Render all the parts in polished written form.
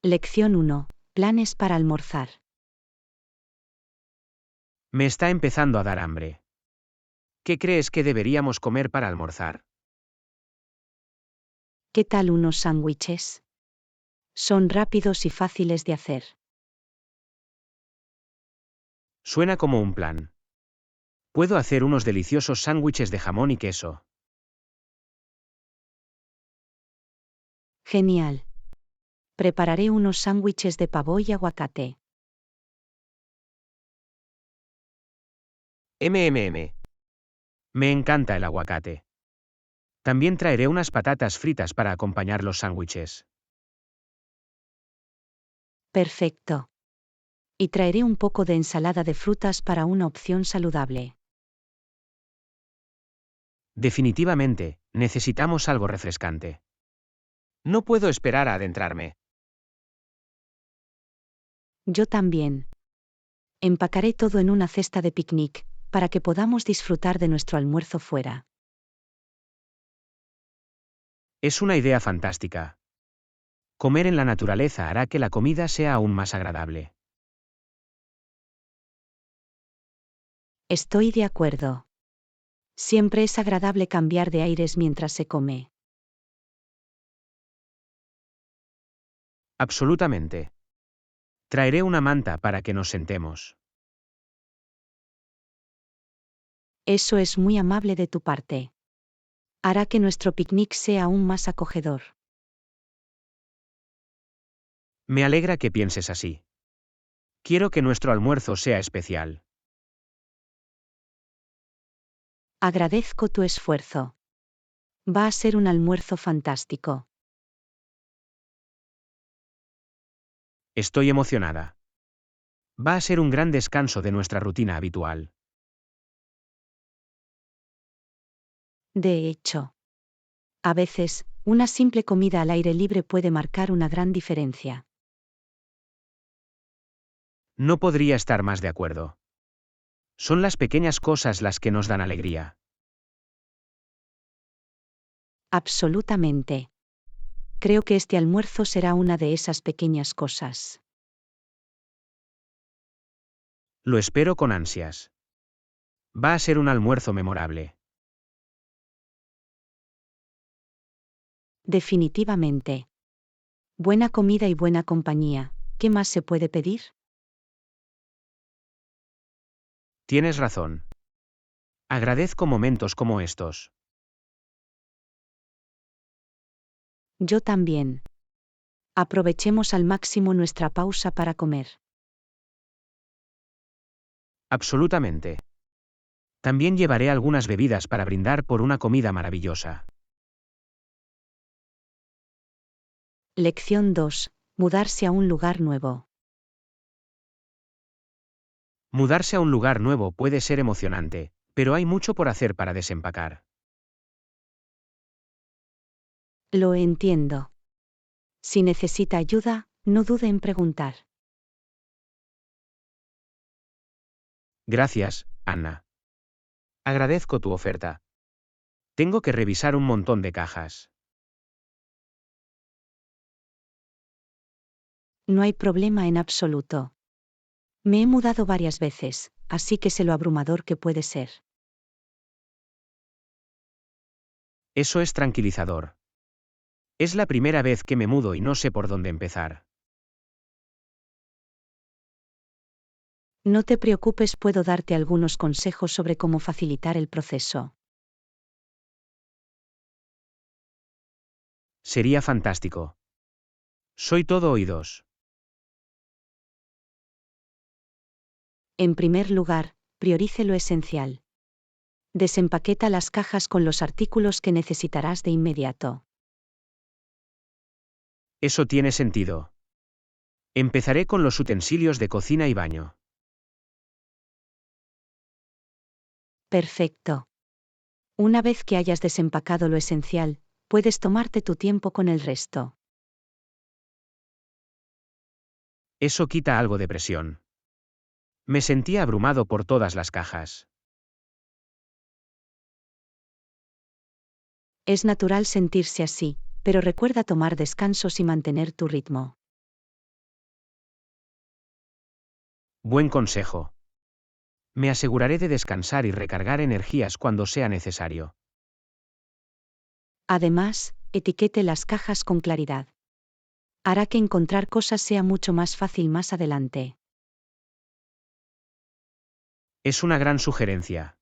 Lección 1. Planes para almorzar. Me está empezando a dar hambre. ¿Qué crees que deberíamos comer para almorzar? ¿Qué tal unos sándwiches? Son rápidos y fáciles de hacer. Suena como un plan. Puedo hacer unos deliciosos sándwiches de jamón y queso. Genial. Prepararé unos sándwiches de pavo y aguacate. MMM. Me encanta el aguacate. También traeré unas patatas fritas para acompañar los sándwiches. Perfecto. Y traeré un poco de ensalada de frutas para una opción saludable. Definitivamente, necesitamos algo refrescante. No puedo esperar a adentrarme. Yo también. Empacaré todo en una cesta de picnic, para que podamos disfrutar de nuestro almuerzo fuera. Es una idea fantástica. Comer en la naturaleza hará que la comida sea aún más agradable. Estoy de acuerdo. Siempre es agradable cambiar de aires mientras se come. Absolutamente. Traeré una manta para que nos sentemos. Eso es muy amable de tu parte. Hará que nuestro picnic sea aún más acogedor. Me alegra que pienses así. Quiero que nuestro almuerzo sea especial. Agradezco tu esfuerzo. Va a ser un almuerzo fantástico. Estoy emocionada. Va a ser un gran descanso de nuestra rutina habitual. De hecho, a veces, una simple comida al aire libre puede marcar una gran diferencia. No podría estar más de acuerdo. Son las pequeñas cosas las que nos dan alegría. Absolutamente. Creo que este almuerzo será una de esas pequeñas cosas. Lo espero con ansias. Va a ser un almuerzo memorable. Definitivamente. Buena comida y buena compañía. ¿Qué más se puede pedir? Tienes razón. Agradezco momentos como estos. Yo también. Aprovechemos al máximo nuestra pausa para comer. Absolutamente. También llevaré algunas bebidas para brindar por una comida maravillosa. Lección 2. Mudarse a un lugar nuevo. Mudarse a un lugar nuevo puede ser emocionante, pero hay mucho por hacer para desempacar. Lo entiendo. Si necesita ayuda, no dude en preguntar. Gracias, Anna. Agradezco tu oferta. Tengo que revisar un montón de cajas. No hay problema en absoluto. Me he mudado varias veces, así que sé lo abrumador que puede ser. Eso es tranquilizador. Es la primera vez que me mudo y no sé por dónde empezar. No te preocupes, puedo darte algunos consejos sobre cómo facilitar el proceso. Sería fantástico. Soy todo oídos. En primer lugar, priorice lo esencial. Desempaqueta las cajas con los artículos que necesitarás de inmediato. Eso tiene sentido. Empezaré con los utensilios de cocina y baño. Perfecto. Una vez que hayas desempacado lo esencial, puedes tomarte tu tiempo con el resto. Eso quita algo de presión. Me sentía abrumado por todas las cajas. Es natural sentirse así, pero recuerda tomar descansos y mantener tu ritmo. Buen consejo. Me aseguraré de descansar y recargar energías cuando sea necesario. Además, etiquete las cajas con claridad. Hará que encontrar cosas sea mucho más fácil más adelante. Es una gran sugerencia.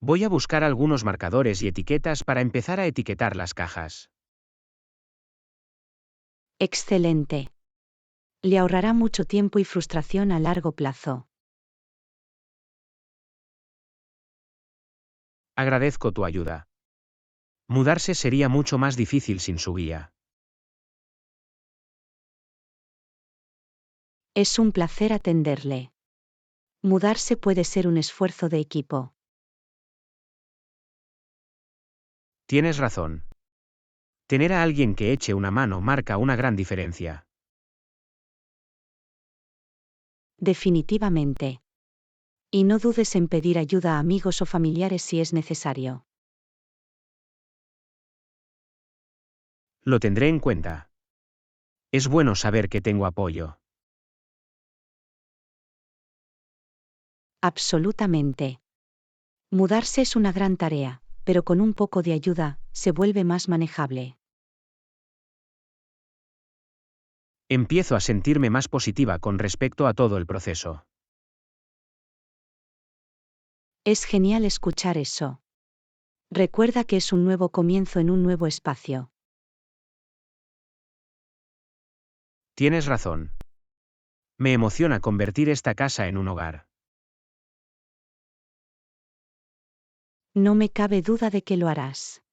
Voy a buscar algunos marcadores y etiquetas para empezar a etiquetar las cajas. Excelente. Le ahorrará mucho tiempo y frustración a largo plazo. Agradezco tu ayuda. Mudarse sería mucho más difícil sin su guía. Es un placer atenderle. Mudarse puede ser un esfuerzo de equipo. Tienes razón. Tener a alguien que eche una mano marca una gran diferencia. Definitivamente. Y no dudes en pedir ayuda a amigos o familiares si es necesario. Lo tendré en cuenta. Es bueno saber que tengo apoyo. Absolutamente. Mudarse es una gran tarea, pero con un poco de ayuda, se vuelve más manejable. Empiezo a sentirme más positiva con respecto a todo el proceso. Es genial escuchar eso. Recuerda que es un nuevo comienzo en un nuevo espacio. Tienes razón. Me emociona convertir esta casa en un hogar. No me cabe duda de que lo harás.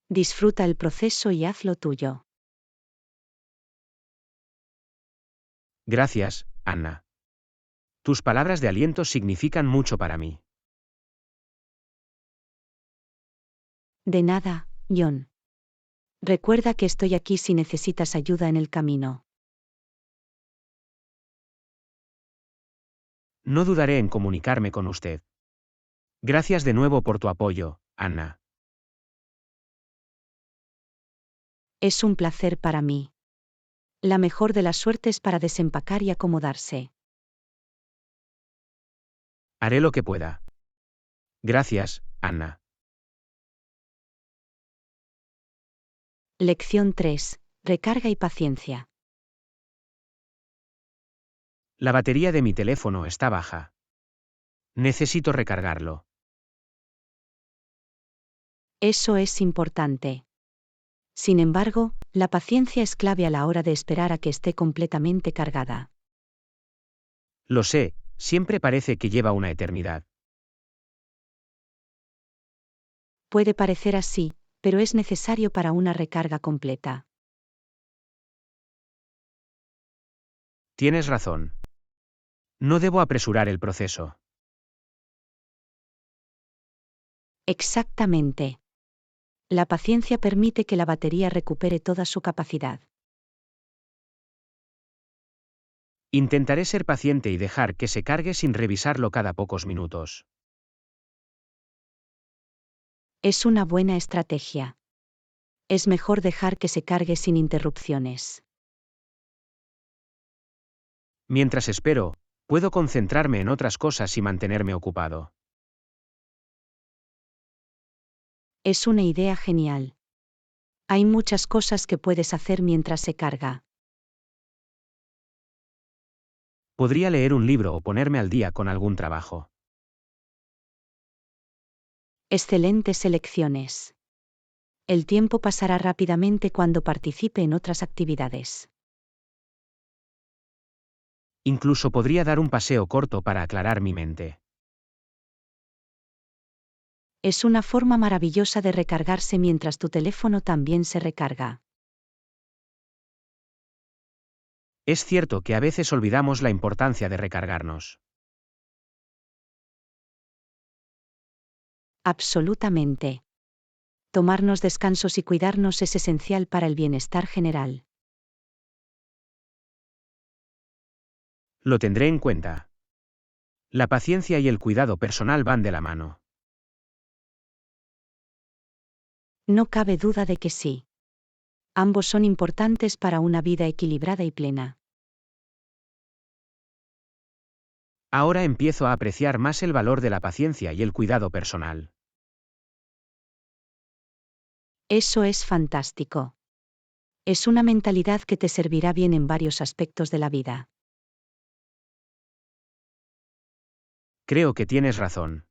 Disfruta el proceso y haz lo tuyo. Gracias, Anna. Tus palabras de aliento significan mucho para mí. De nada, John. Recuerda que estoy aquí si necesitas ayuda en el camino. No dudaré en comunicarme con usted. Gracias de nuevo por tu apoyo, Anna. Es un placer para mí. La mejor de las suertes para desempacar y acomodarse. Haré lo que pueda. Gracias, Anna. Lección 3. Recarga y paciencia. La batería de mi teléfono está baja. Necesito recargarlo. Eso es importante. Sin embargo, la paciencia es clave a la hora de esperar a que esté completamente cargada. Lo sé, siempre parece que lleva una eternidad. Puede parecer así, pero es necesario para una recarga completa. Tienes razón. No debo apresurar el proceso. Exactamente. La paciencia permite que la batería recupere toda su capacidad. Intentaré ser paciente y dejar que se cargue sin revisarlo cada pocos minutos. Es una buena estrategia. Es mejor dejar que se cargue sin interrupciones. Mientras espero, puedo concentrarme en otras cosas y mantenerme ocupado. Es una idea genial. Hay muchas cosas que puedes hacer mientras se carga. Podría leer un libro o ponerme al día con algún trabajo. Excelentes elecciones. El tiempo pasará rápidamente cuando participe en otras actividades. Incluso podría dar un paseo corto para aclarar mi mente. Es una forma maravillosa de recargarse mientras tu teléfono también se recarga. Es cierto que a veces olvidamos la importancia de recargarnos. Absolutamente. Tomarnos descansos y cuidarnos es esencial para el bienestar general. Lo tendré en cuenta. La paciencia y el cuidado personal van de la mano. No cabe duda de que sí. Ambos son importantes para una vida equilibrada y plena. Ahora empiezo a apreciar más el valor de la paciencia y el cuidado personal. Eso es fantástico. Es una mentalidad que te servirá bien en varios aspectos de la vida. Creo que tienes razón.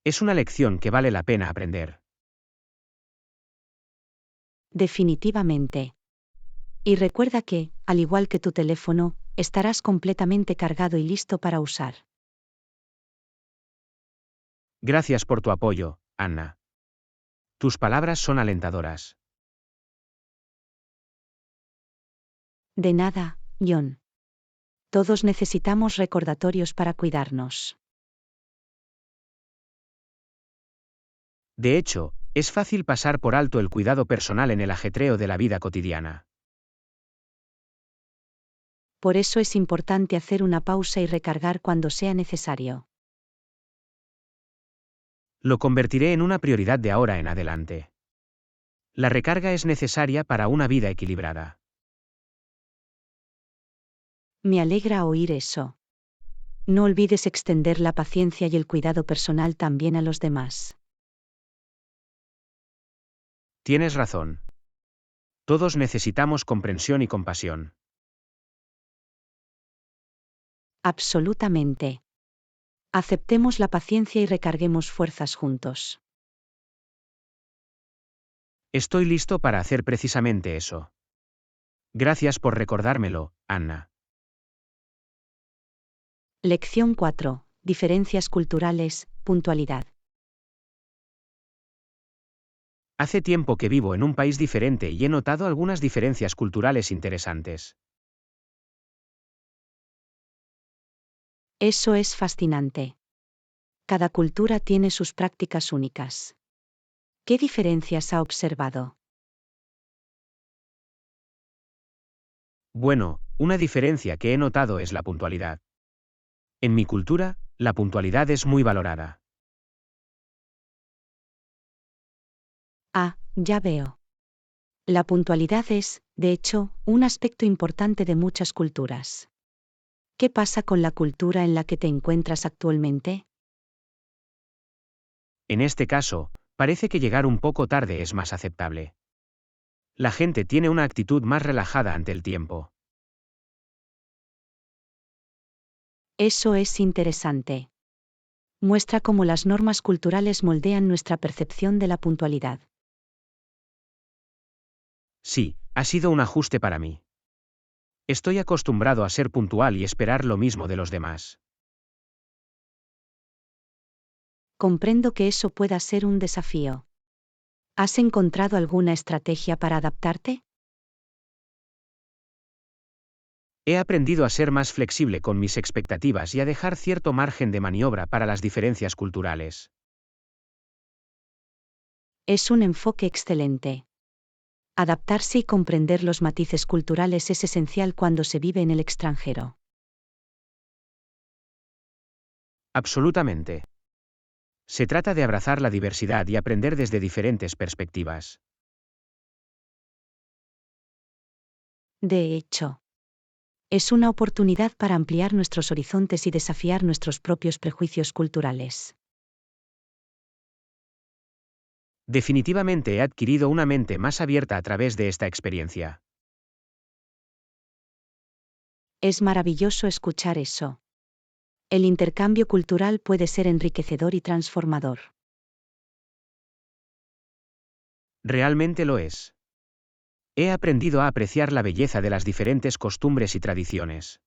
Es una lección que vale la pena aprender. Definitivamente. Y recuerda que, al igual que tu teléfono, estarás completamente cargado y listo para usar. Gracias por tu apoyo, Anna. Tus palabras son alentadoras. De nada, John. Todos necesitamos recordatorios para cuidarnos. De hecho, es fácil pasar por alto el cuidado personal en el ajetreo de la vida cotidiana. Por eso es importante hacer una pausa y recargar cuando sea necesario. Lo convertiré en una prioridad de ahora en adelante. La recarga es necesaria para una vida equilibrada. Me alegra oír eso. No olvides extender la paciencia y el cuidado personal también a los demás. Tienes razón. Todos necesitamos comprensión y compasión. Absolutamente. Aceptemos la paciencia y recarguemos fuerzas juntos. Estoy listo para hacer precisamente eso. Gracias por recordármelo, Anna. Lección 4. Diferencias culturales, puntualidad. Hace tiempo que vivo en un país diferente y he notado algunas diferencias culturales interesantes. Eso es fascinante. Cada cultura tiene sus prácticas únicas. ¿Qué diferencias ha observado? Bueno, una diferencia que he notado es la puntualidad. En mi cultura, la puntualidad es muy valorada. Ah, ya veo. La puntualidad es, de hecho, un aspecto importante de muchas culturas. ¿Qué pasa con la cultura en la que te encuentras actualmente? En este caso, parece que llegar un poco tarde es más aceptable. La gente tiene una actitud más relajada ante el tiempo. Eso es interesante. Muestra cómo las normas culturales moldean nuestra percepción de la puntualidad. Sí, ha sido un ajuste para mí. Estoy acostumbrado a ser puntual y esperar lo mismo de los demás. Comprendo que eso pueda ser un desafío. ¿Has encontrado alguna estrategia para adaptarte? He aprendido a ser más flexible con mis expectativas y a dejar cierto margen de maniobra para las diferencias culturales. Es un enfoque excelente. Adaptarse y comprender los matices culturales es esencial cuando se vive en el extranjero. Absolutamente. Se trata de abrazar la diversidad y aprender desde diferentes perspectivas. De hecho, es una oportunidad para ampliar nuestros horizontes y desafiar nuestros propios prejuicios culturales. Definitivamente he adquirido una mente más abierta a través de esta experiencia. Es maravilloso escuchar eso. El intercambio cultural puede ser enriquecedor y transformador. Realmente lo es. He aprendido a apreciar la belleza de las diferentes costumbres y tradiciones.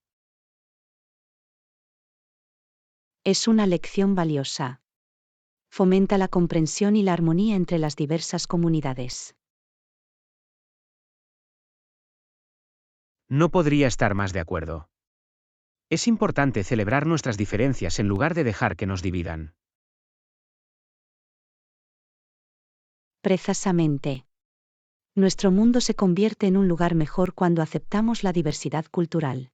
Es una lección valiosa. Fomenta la comprensión y la armonía entre las diversas comunidades. No podría estar más de acuerdo. Es importante celebrar nuestras diferencias en lugar de dejar que nos dividan. Precisamente. Nuestro mundo se convierte en un lugar mejor cuando aceptamos la diversidad cultural.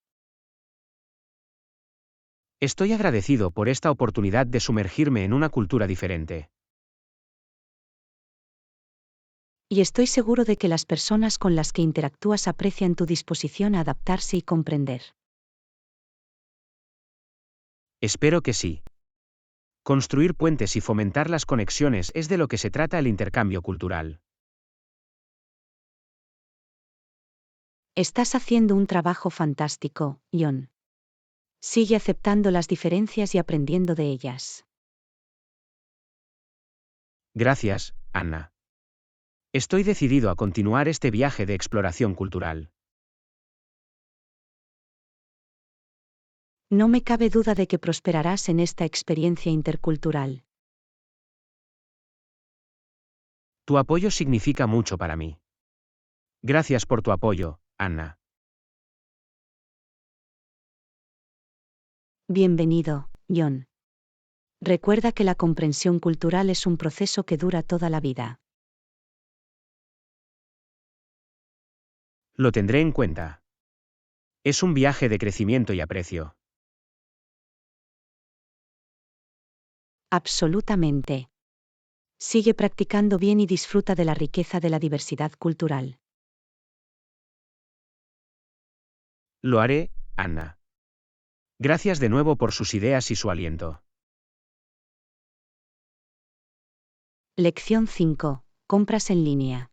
Estoy agradecido por esta oportunidad de sumergirme en una cultura diferente. Y estoy seguro de que las personas con las que interactúas aprecian tu disposición a adaptarse y comprender. Espero que sí. Construir puentes y fomentar las conexiones es de lo que se trata el intercambio cultural. Estás haciendo un trabajo fantástico, John. Sigue aceptando las diferencias y aprendiendo de ellas. Gracias, Anna. Estoy decidido a continuar este viaje de exploración cultural. No me cabe duda de que prosperarás en esta experiencia intercultural. Tu apoyo significa mucho para mí. Gracias por tu apoyo, Anna. Bienvenido, John. Recuerda que la comprensión cultural es un proceso que dura toda la vida. Lo tendré en cuenta. Es un viaje de crecimiento y aprecio. Absolutamente. Sigue practicando bien y disfruta de la riqueza de la diversidad cultural. Lo haré, Anna. Gracias de nuevo por sus ideas y su aliento. Lección 5. Compras en línea.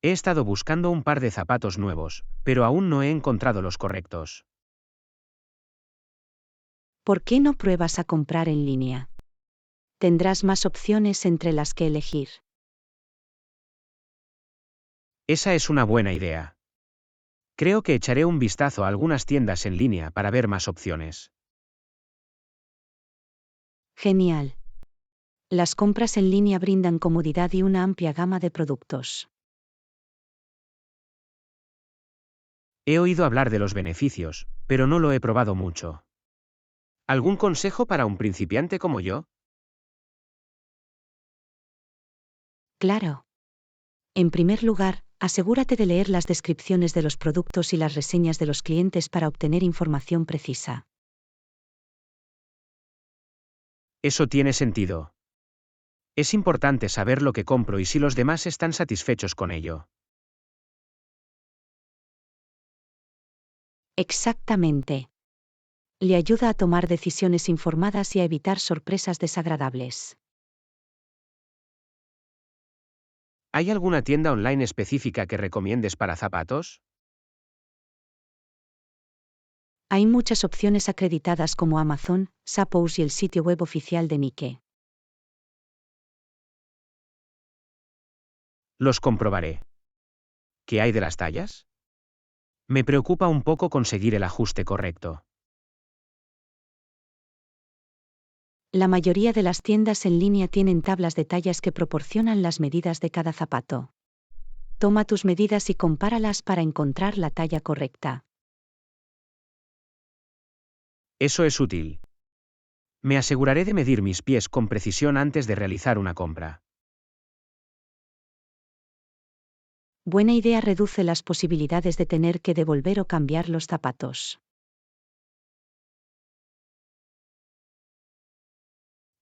He estado buscando un par de zapatos nuevos, pero aún no he encontrado los correctos. ¿Por qué no pruebas a comprar en línea? Tendrás más opciones entre las que elegir. Esa es una buena idea. Creo que echaré un vistazo a algunas tiendas en línea para ver más opciones. Genial. Las compras en línea brindan comodidad y una amplia gama de productos. He oído hablar de los beneficios, pero no lo he probado mucho. ¿Algún consejo para un principiante como yo? Claro. En primer lugar, asegúrate de leer las descripciones de los productos y las reseñas de los clientes para obtener información precisa. Eso tiene sentido. Es importante saber lo que compro y si los demás están satisfechos con ello. Exactamente. Le ayuda a tomar decisiones informadas y a evitar sorpresas desagradables. ¿Hay alguna tienda online específica que recomiendes para zapatos? Hay muchas opciones acreditadas como Amazon, Zappos y el sitio web oficial de Nike. Los comprobaré. ¿Qué hay de las tallas? Me preocupa un poco conseguir el ajuste correcto. La mayoría de las tiendas en línea tienen tablas de tallas que proporcionan las medidas de cada zapato. Toma tus medidas y compáralas para encontrar la talla correcta. Eso es útil. Me aseguraré de medir mis pies con precisión antes de realizar una compra. Buena idea reduce las posibilidades de tener que devolver o cambiar los zapatos.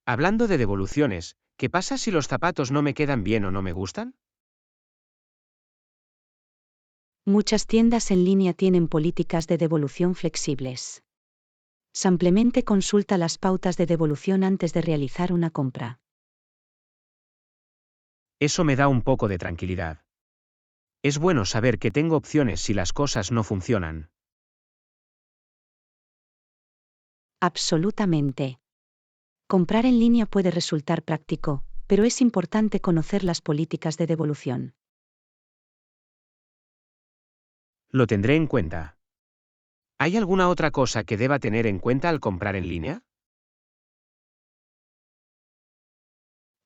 Hablando de devoluciones, ¿qué pasa si los zapatos no me quedan bien o no me gustan? Muchas tiendas en línea tienen políticas de devolución flexibles. Simplemente consulta las pautas de devolución antes de realizar una compra. Eso me da un poco de tranquilidad. Es bueno saber que tengo opciones si las cosas no funcionan. Absolutamente. Comprar en línea puede resultar práctico, pero es importante conocer las políticas de devolución. Lo tendré en cuenta. ¿Hay alguna otra cosa que deba tener en cuenta al comprar en línea?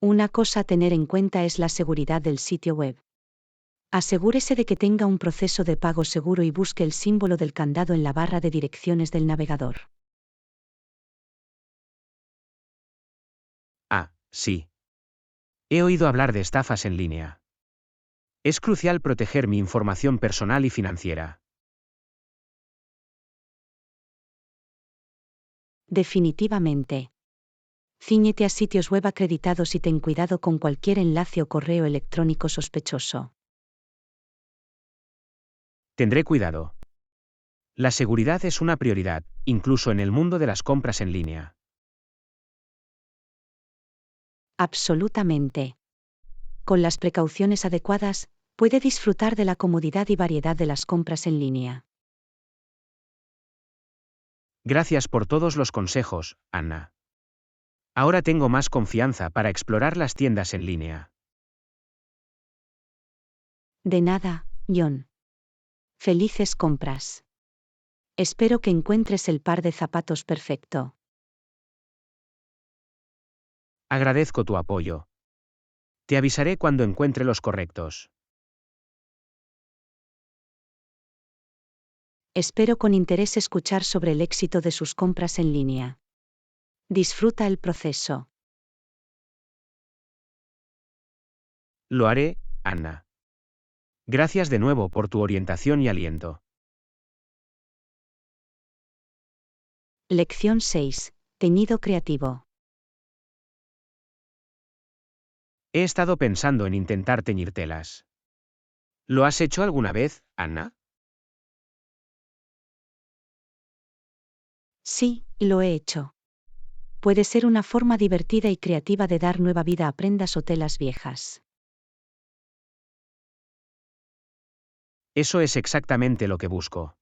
Una cosa a tener en cuenta es la seguridad del sitio web. Asegúrese de que tenga un proceso de pago seguro y busque el símbolo del candado en la barra de direcciones del navegador. Ah, sí. He oído hablar de estafas en línea. Es crucial proteger mi información personal y financiera. Definitivamente. Cíñete a sitios web acreditados y ten cuidado con cualquier enlace o correo electrónico sospechoso. Tendré cuidado. La seguridad es una prioridad, incluso en el mundo de las compras en línea. Absolutamente. Con las precauciones adecuadas, puede disfrutar de la comodidad y variedad de las compras en línea. Gracias por todos los consejos, Anna. Ahora tengo más confianza para explorar las tiendas en línea. De nada, John. Felices compras. Espero que encuentres el par de zapatos perfecto. Agradezco tu apoyo. Te avisaré cuando encuentre los correctos. Espero con interés escuchar sobre el éxito de sus compras en línea. Disfruta el proceso. Lo haré, Anna. Gracias de nuevo por tu orientación y aliento. Lección 6. Teñido creativo. He estado pensando en intentar teñir telas. ¿Lo has hecho alguna vez, Anna? Sí, lo he hecho. Puede ser una forma divertida y creativa de dar nueva vida a prendas o telas viejas. Eso es exactamente lo que busco.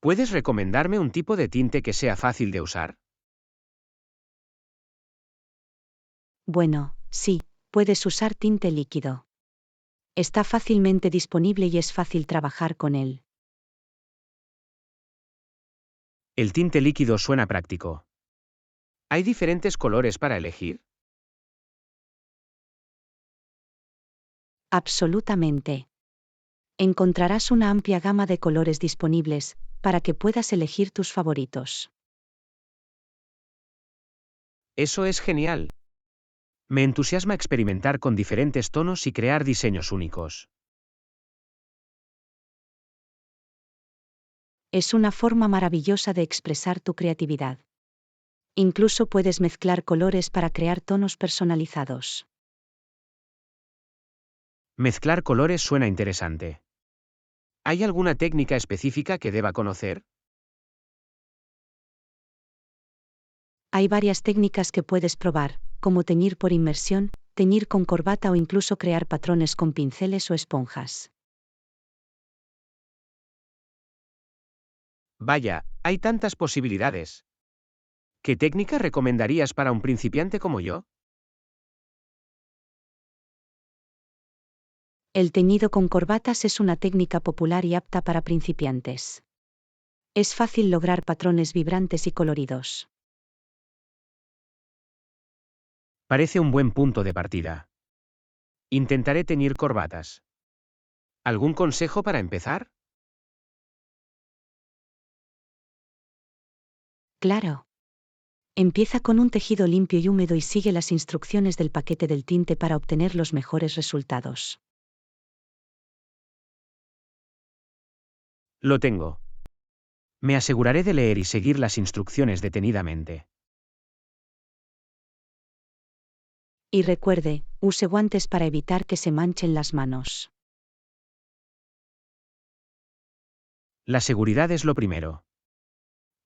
¿Puedes recomendarme un tipo de tinte que sea fácil de usar? Bueno, sí, puedes usar tinte líquido. Está fácilmente disponible y es fácil trabajar con él. El tinte líquido suena práctico. ¿Hay diferentes colores para elegir? Absolutamente. Encontrarás una amplia gama de colores disponibles, para que puedas elegir tus favoritos. Eso es genial. Me entusiasma experimentar con diferentes tonos y crear diseños únicos. Es una forma maravillosa de expresar tu creatividad. Incluso puedes mezclar colores para crear tonos personalizados. Mezclar colores suena interesante. ¿Hay alguna técnica específica que deba conocer? Hay varias técnicas que puedes probar, como teñir por inmersión, teñir con corbata o incluso crear patrones con pinceles o esponjas. Vaya, hay tantas posibilidades. ¿Qué técnica recomendarías para un principiante como yo? El teñido con corbatas es una técnica popular y apta para principiantes. Es fácil lograr patrones vibrantes y coloridos. Parece un buen punto de partida. Intentaré teñir corbatas. ¿Algún consejo para empezar? Claro. Empieza con un tejido limpio y húmedo y sigue las instrucciones del paquete del tinte para obtener los mejores resultados. Lo tengo. Me aseguraré de leer y seguir las instrucciones detenidamente. Y recuerde, use guantes para evitar que se manchen las manos. La seguridad es lo primero.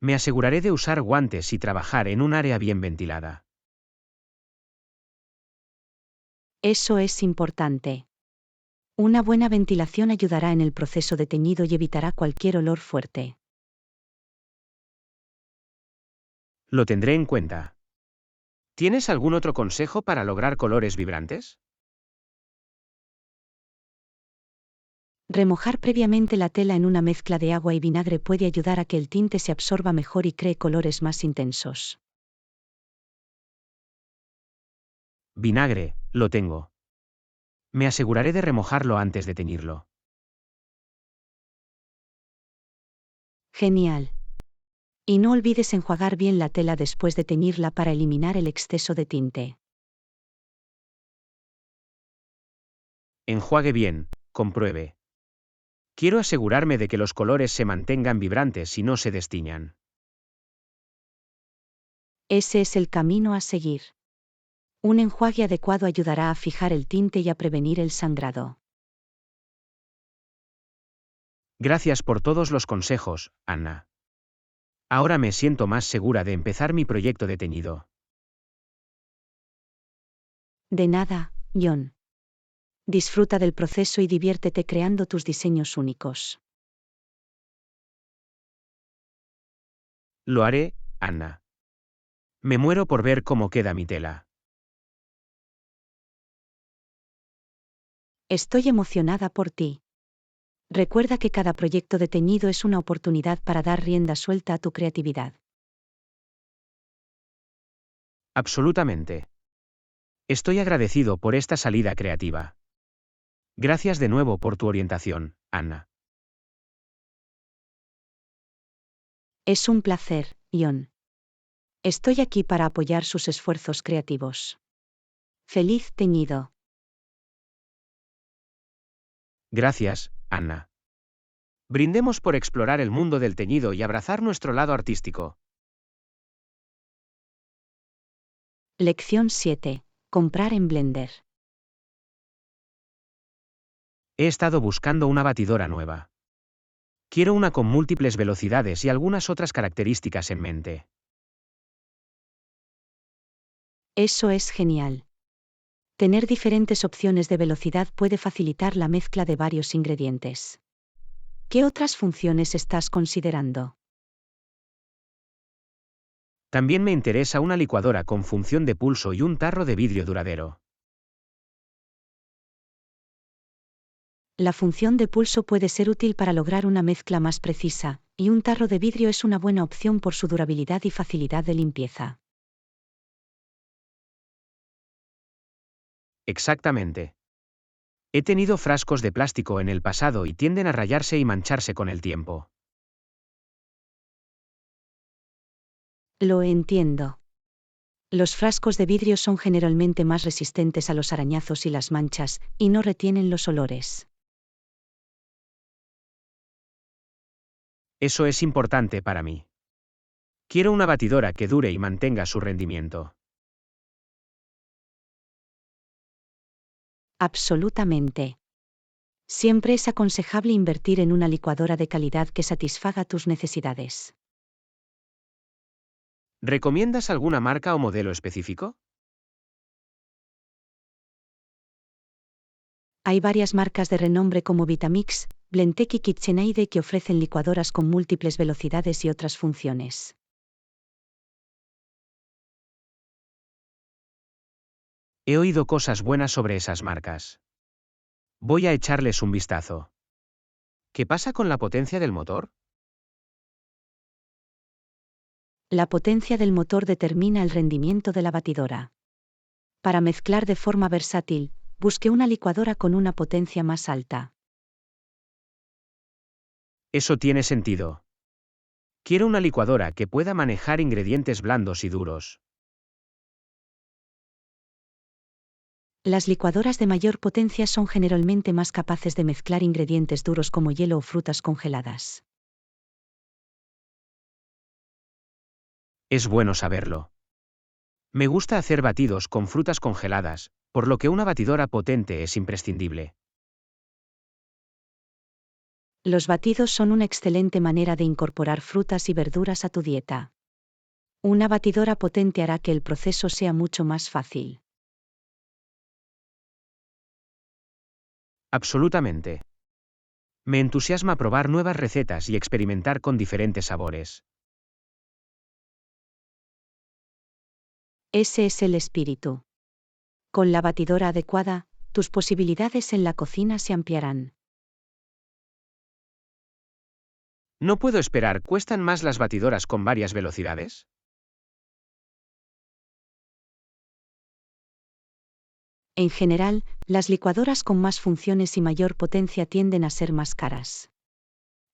Me aseguraré de usar guantes y trabajar en un área bien ventilada. Eso es importante. Una buena ventilación ayudará en el proceso de teñido y evitará cualquier olor fuerte. Lo tendré en cuenta. ¿Tienes algún otro consejo para lograr colores vibrantes? Remojar previamente la tela en una mezcla de agua y vinagre puede ayudar a que el tinte se absorba mejor y cree colores más intensos. Vinagre, lo tengo. Me aseguraré de remojarlo antes de teñirlo. Genial. Y no olvides enjuagar bien la tela después de teñirla para eliminar el exceso de tinte. Enjuague bien, compruebe. Quiero asegurarme de que los colores se mantengan vibrantes y no se destiñan. Ese es el camino a seguir. Un enjuague adecuado ayudará a fijar el tinte y a prevenir el sangrado. Gracias por todos los consejos, Anna. Ahora me siento más segura de empezar mi proyecto de teñido. De nada, John. Disfruta del proceso y diviértete creando tus diseños únicos. Lo haré, Anna. Me muero por ver cómo queda mi tela. Estoy emocionada por ti. Recuerda que cada proyecto de teñido es una oportunidad para dar rienda suelta a tu creatividad. Absolutamente. Estoy agradecido por esta salida creativa. Gracias de nuevo por tu orientación, Anna. Es un placer, John. Estoy aquí para apoyar sus esfuerzos creativos. Feliz teñido. Gracias, Anna. Brindemos por explorar el mundo del teñido y abrazar nuestro lado artístico. Lección 7. Comprar en Blender. He estado buscando una batidora nueva. Quiero una con múltiples velocidades y algunas otras características en mente. Eso es genial. Tener diferentes opciones de velocidad puede facilitar la mezcla de varios ingredientes. ¿Qué otras funciones estás considerando? También me interesa una licuadora con función de pulso y un tarro de vidrio duradero. La función de pulso puede ser útil para lograr una mezcla más precisa, y un tarro de vidrio es una buena opción por su durabilidad y facilidad de limpieza. Exactamente. He tenido frascos de plástico en el pasado y tienden a rayarse y mancharse con el tiempo. Lo entiendo. Los frascos de vidrio son generalmente más resistentes a los arañazos y las manchas, y no retienen los olores. Eso es importante para mí. Quiero una batidora que dure y mantenga su rendimiento. Absolutamente. Siempre es aconsejable invertir en una licuadora de calidad que satisfaga tus necesidades. ¿Recomiendas alguna marca o modelo específico? Hay varias marcas de renombre como Vitamix, Blendtec y KitchenAid que ofrecen licuadoras con múltiples velocidades y otras funciones. He oído cosas buenas sobre esas marcas. Voy a echarles un vistazo. ¿Qué pasa con la potencia del motor? La potencia del motor determina el rendimiento de la batidora. Para mezclar de forma versátil, busque una licuadora con una potencia más alta. Eso tiene sentido. Quiero una licuadora que pueda manejar ingredientes blandos y duros. Las licuadoras de mayor potencia son generalmente más capaces de mezclar ingredientes duros como hielo o frutas congeladas. Es bueno saberlo. Me gusta hacer batidos con frutas congeladas, por lo que una batidora potente es imprescindible. Los batidos son una excelente manera de incorporar frutas y verduras a tu dieta. Una batidora potente hará que el proceso sea mucho más fácil. Absolutamente. Me entusiasma probar nuevas recetas y experimentar con diferentes sabores. Ese es el espíritu. Con la batidora adecuada, tus posibilidades en la cocina se ampliarán. No puedo esperar, ¿cuestan más las batidoras con varias velocidades? En general, las licuadoras con más funciones y mayor potencia tienden a ser más caras.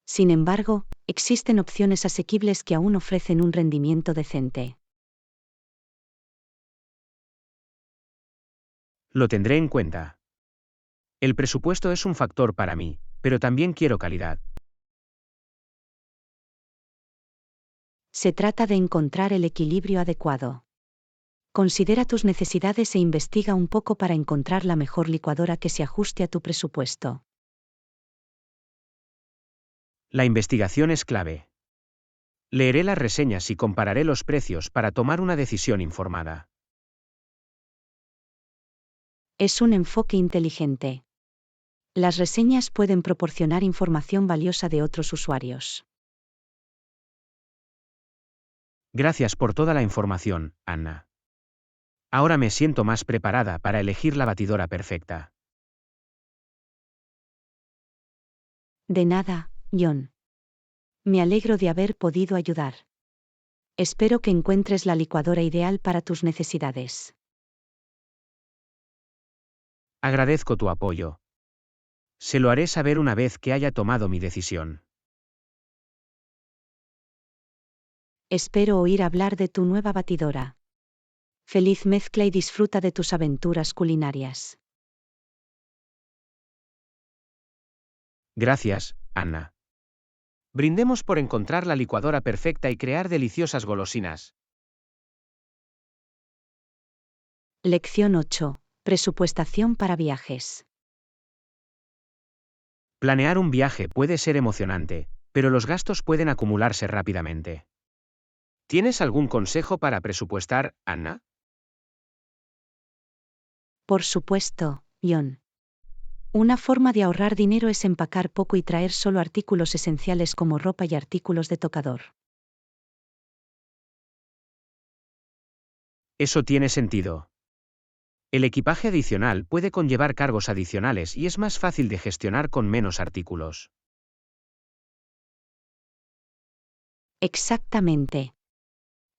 Sin embargo, existen opciones asequibles que aún ofrecen un rendimiento decente. Lo tendré en cuenta. El presupuesto es un factor para mí, pero también quiero calidad. Se trata de encontrar el equilibrio adecuado. Considera tus necesidades e investiga un poco para encontrar la mejor licuadora que se ajuste a tu presupuesto. La investigación es clave. Leeré las reseñas y compararé los precios para tomar una decisión informada. Es un enfoque inteligente. Las reseñas pueden proporcionar información valiosa de otros usuarios. Gracias por toda la información, Anna. Ahora me siento más preparada para elegir la batidora perfecta. De nada, John. Me alegro de haber podido ayudar. Espero que encuentres la licuadora ideal para tus necesidades. Agradezco tu apoyo. Se lo haré saber una vez que haya tomado mi decisión. Espero oír hablar de tu nueva batidora. Feliz mezcla y disfruta de tus aventuras culinarias. Gracias, Anna. Brindemos por encontrar la licuadora perfecta y crear deliciosas golosinas. Lección 8. Presupuestación para viajes. Planear un viaje puede ser emocionante, pero los gastos pueden acumularse rápidamente. ¿Tienes algún consejo para presupuestar, Anna? Por supuesto, John. Una forma de ahorrar dinero es empacar poco y traer solo artículos esenciales como ropa y artículos de tocador. Eso tiene sentido. El equipaje adicional puede conllevar cargos adicionales y es más fácil de gestionar con menos artículos. Exactamente.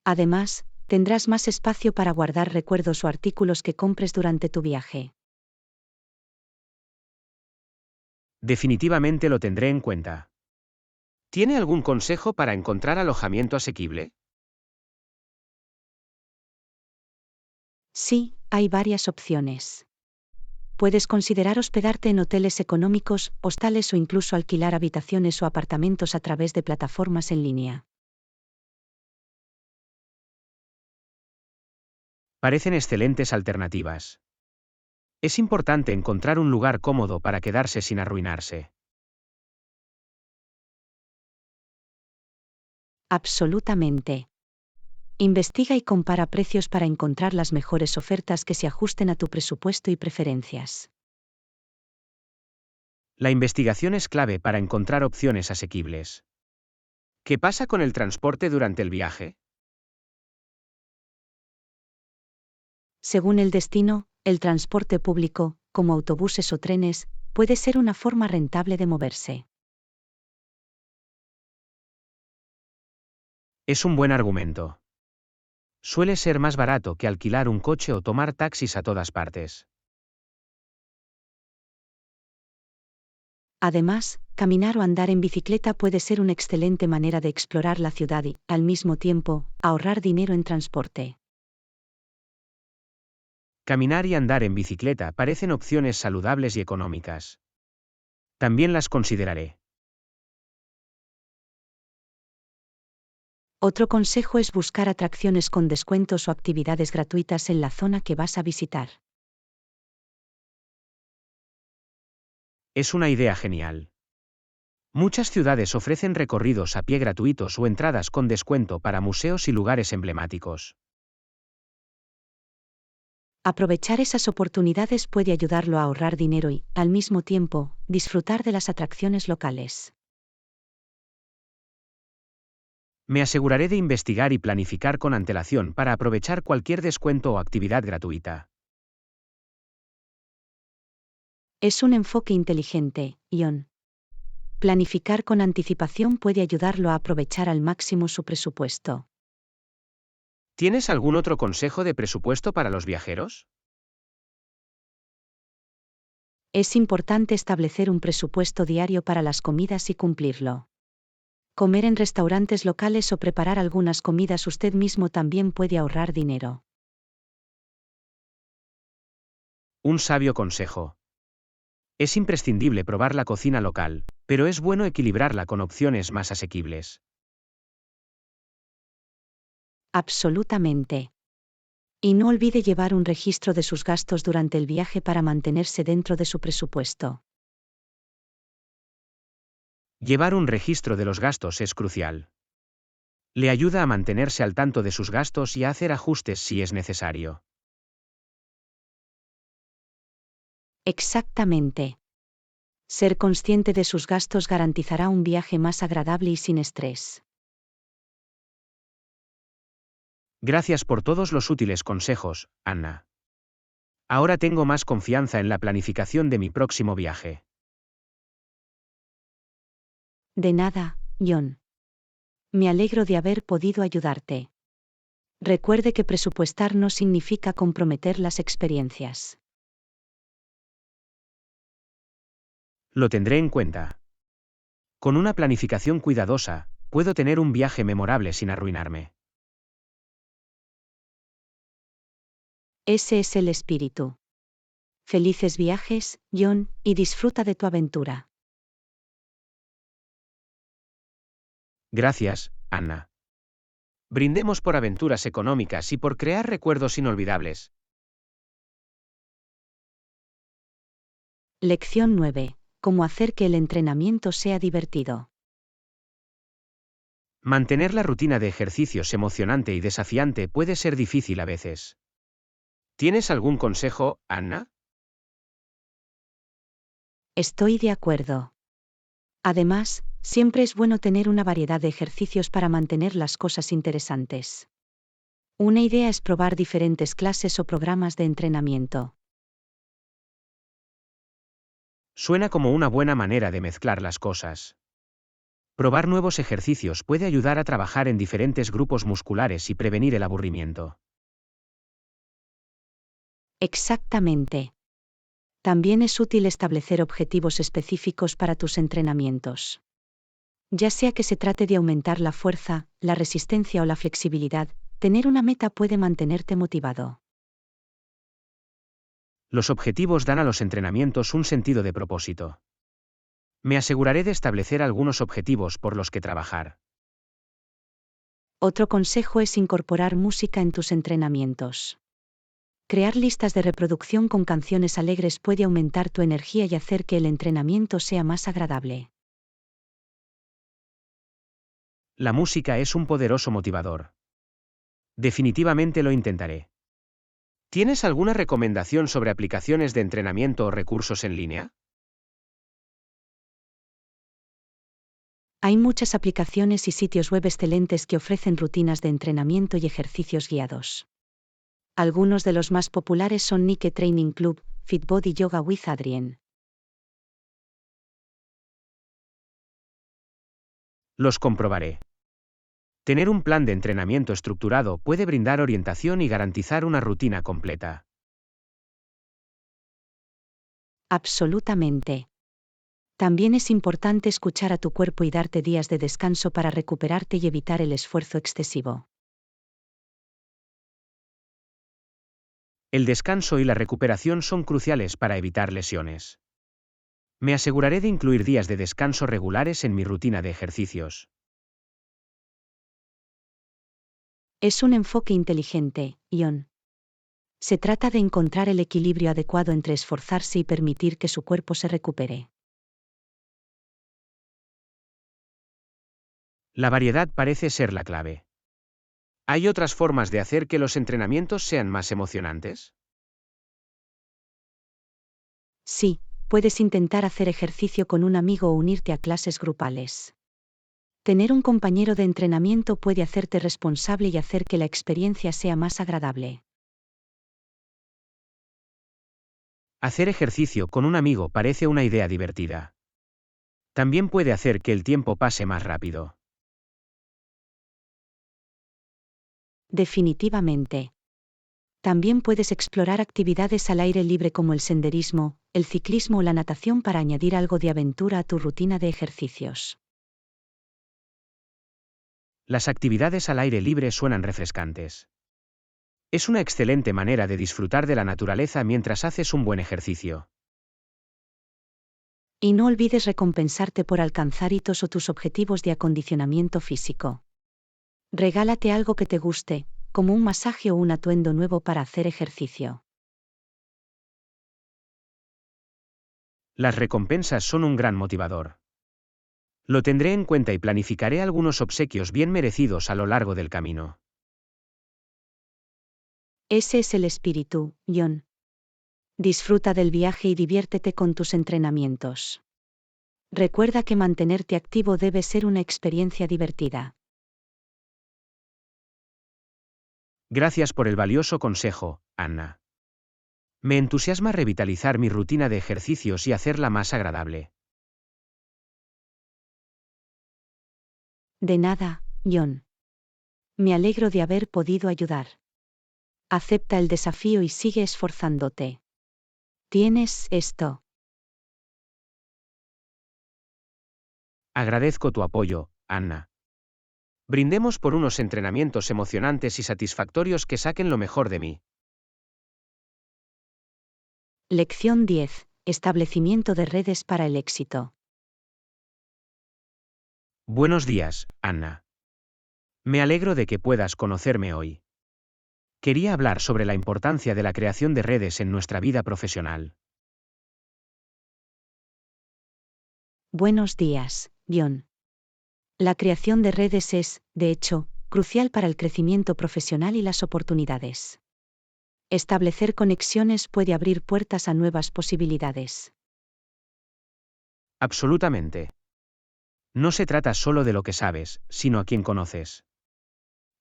Además, tendrás más espacio para guardar recuerdos o artículos que compres durante tu viaje. Definitivamente lo tendré en cuenta. ¿Tiene algún consejo para encontrar alojamiento asequible? Sí, hay varias opciones. Puedes considerar hospedarte en hoteles económicos, hostales o incluso alquilar habitaciones o apartamentos a través de plataformas en línea. Parecen excelentes alternativas. Es importante encontrar un lugar cómodo para quedarse sin arruinarse. Absolutamente. Investiga y compara precios para encontrar las mejores ofertas que se ajusten a tu presupuesto y preferencias. La investigación es clave para encontrar opciones asequibles. ¿Qué pasa con el transporte durante el viaje? Según el destino, el transporte público, como autobuses o trenes, puede ser una forma rentable de moverse. Es un buen argumento. Suele ser más barato que alquilar un coche o tomar taxis a todas partes. Además, caminar o andar en bicicleta puede ser una excelente manera de explorar la ciudad y, al mismo tiempo, ahorrar dinero en transporte. Caminar y andar en bicicleta parecen opciones saludables y económicas. También las consideraré. Otro consejo es buscar atracciones con descuentos o actividades gratuitas en la zona que vas a visitar. Es una idea genial. Muchas ciudades ofrecen recorridos a pie gratuitos o entradas con descuento para museos y lugares emblemáticos. Aprovechar esas oportunidades puede ayudarlo a ahorrar dinero y, al mismo tiempo, disfrutar de las atracciones locales. Me aseguraré de investigar y planificar con antelación para aprovechar cualquier descuento o actividad gratuita. Es un enfoque inteligente, John. Planificar con anticipación puede ayudarlo a aprovechar al máximo su presupuesto. ¿Tienes algún otro consejo de presupuesto para los viajeros? Es importante establecer un presupuesto diario para las comidas y cumplirlo. Comer en restaurantes locales o preparar algunas comidas usted mismo también puede ahorrar dinero. Un sabio consejo. Es imprescindible probar la cocina local, pero es bueno equilibrarla con opciones más asequibles. Absolutamente. Y no olvide llevar un registro de sus gastos durante el viaje para mantenerse dentro de su presupuesto. Llevar un registro de los gastos es crucial. Le ayuda a mantenerse al tanto de sus gastos y a hacer ajustes si es necesario. Exactamente. Ser consciente de sus gastos garantizará un viaje más agradable y sin estrés. Gracias por todos los útiles consejos, Anna. Ahora tengo más confianza en la planificación de mi próximo viaje. De nada, John. Me alegro de haber podido ayudarte. Recuerde que presupuestar no significa comprometer las experiencias. Lo tendré en cuenta. Con una planificación cuidadosa, puedo tener un viaje memorable sin arruinarme. Ese es el espíritu. Felices viajes, John, y disfruta de tu aventura. Gracias, Anna. Brindemos por aventuras económicas y por crear recuerdos inolvidables. Lección 9. Cómo hacer que el entrenamiento sea divertido. Mantener la rutina de ejercicios emocionante y desafiante puede ser difícil a veces. ¿Tienes algún consejo, Anna? Estoy de acuerdo. Además, siempre es bueno tener una variedad de ejercicios para mantener las cosas interesantes. Una idea es probar diferentes clases o programas de entrenamiento. Suena como una buena manera de mezclar las cosas. Probar nuevos ejercicios puede ayudar a trabajar en diferentes grupos musculares y prevenir el aburrimiento. Exactamente. También es útil establecer objetivos específicos para tus entrenamientos. Ya sea que se trate de aumentar la fuerza, la resistencia o la flexibilidad, tener una meta puede mantenerte motivado. Los objetivos dan a los entrenamientos un sentido de propósito. Me aseguraré de establecer algunos objetivos por los que trabajar. Otro consejo es incorporar música en tus entrenamientos. Crear listas de reproducción con canciones alegres puede aumentar tu energía y hacer que el entrenamiento sea más agradable. La música es un poderoso motivador. Definitivamente lo intentaré. ¿Tienes alguna recomendación sobre aplicaciones de entrenamiento o recursos en línea? Hay muchas aplicaciones y sitios web excelentes que ofrecen rutinas de entrenamiento y ejercicios guiados. Algunos de los más populares son Nike Training Club, Fitbod y Yoga with Adriene. Los comprobaré. Tener un plan de entrenamiento estructurado puede brindar orientación y garantizar una rutina completa. Absolutamente. También es importante escuchar a tu cuerpo y darte días de descanso para recuperarte y evitar el esfuerzo excesivo. El descanso y la recuperación son cruciales para evitar lesiones. Me aseguraré de incluir días de descanso regulares en mi rutina de ejercicios. Es un enfoque inteligente, Ion. Se trata de encontrar el equilibrio adecuado entre esforzarse y permitir que su cuerpo se recupere. La variedad parece ser la clave. ¿Hay otras formas de hacer que los entrenamientos sean más emocionantes? Sí, puedes intentar hacer ejercicio con un amigo o unirte a clases grupales. Tener un compañero de entrenamiento puede hacerte responsable y hacer que la experiencia sea más agradable. Hacer ejercicio con un amigo parece una idea divertida. También puede hacer que el tiempo pase más rápido. Definitivamente. También puedes explorar actividades al aire libre como el senderismo, el ciclismo o la natación para añadir algo de aventura a tu rutina de ejercicios. Las actividades al aire libre suenan refrescantes. Es una excelente manera de disfrutar de la naturaleza mientras haces un buen ejercicio. Y no olvides recompensarte por alcanzar hitos o tus objetivos de acondicionamiento físico. Regálate algo que te guste, como un masaje o un atuendo nuevo para hacer ejercicio. Las recompensas son un gran motivador. Lo tendré en cuenta y planificaré algunos obsequios bien merecidos a lo largo del camino. Ese es el espíritu, John. Disfruta del viaje y diviértete con tus entrenamientos. Recuerda que mantenerte activo debe ser una experiencia divertida. Gracias por el valioso consejo, Anna. Me entusiasma revitalizar mi rutina de ejercicios y hacerla más agradable. De nada, John. Me alegro de haber podido ayudar. Acepta el desafío y sigue esforzándote. Tienes esto. Agradezco tu apoyo, Anna. Brindemos por unos entrenamientos emocionantes y satisfactorios que saquen lo mejor de mí. Lección 10. Establecimiento de redes para el éxito. Buenos días, Anna. Me alegro de que puedas conocerme hoy. Quería hablar sobre la importancia de la creación de redes en nuestra vida profesional. Buenos días, John. La creación de redes es, de hecho, crucial para el crecimiento profesional y las oportunidades. Establecer conexiones puede abrir puertas a nuevas posibilidades. Absolutamente. No se trata solo de lo que sabes, sino a quien conoces.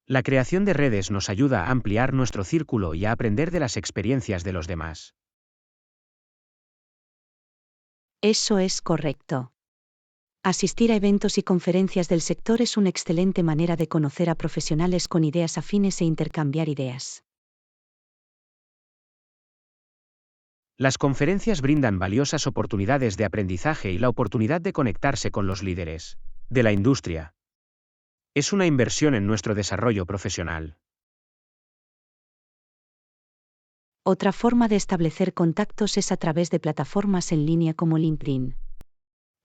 La creación de redes nos ayuda a ampliar nuestro círculo y a aprender de las experiencias de los demás. Eso es correcto. Asistir a eventos y conferencias del sector es una excelente manera de conocer a profesionales con ideas afines e intercambiar ideas. Las conferencias brindan valiosas oportunidades de aprendizaje y la oportunidad de conectarse con los líderes de la industria. Es una inversión en nuestro desarrollo profesional. Otra forma de establecer contactos es a través de plataformas en línea como LinkedIn.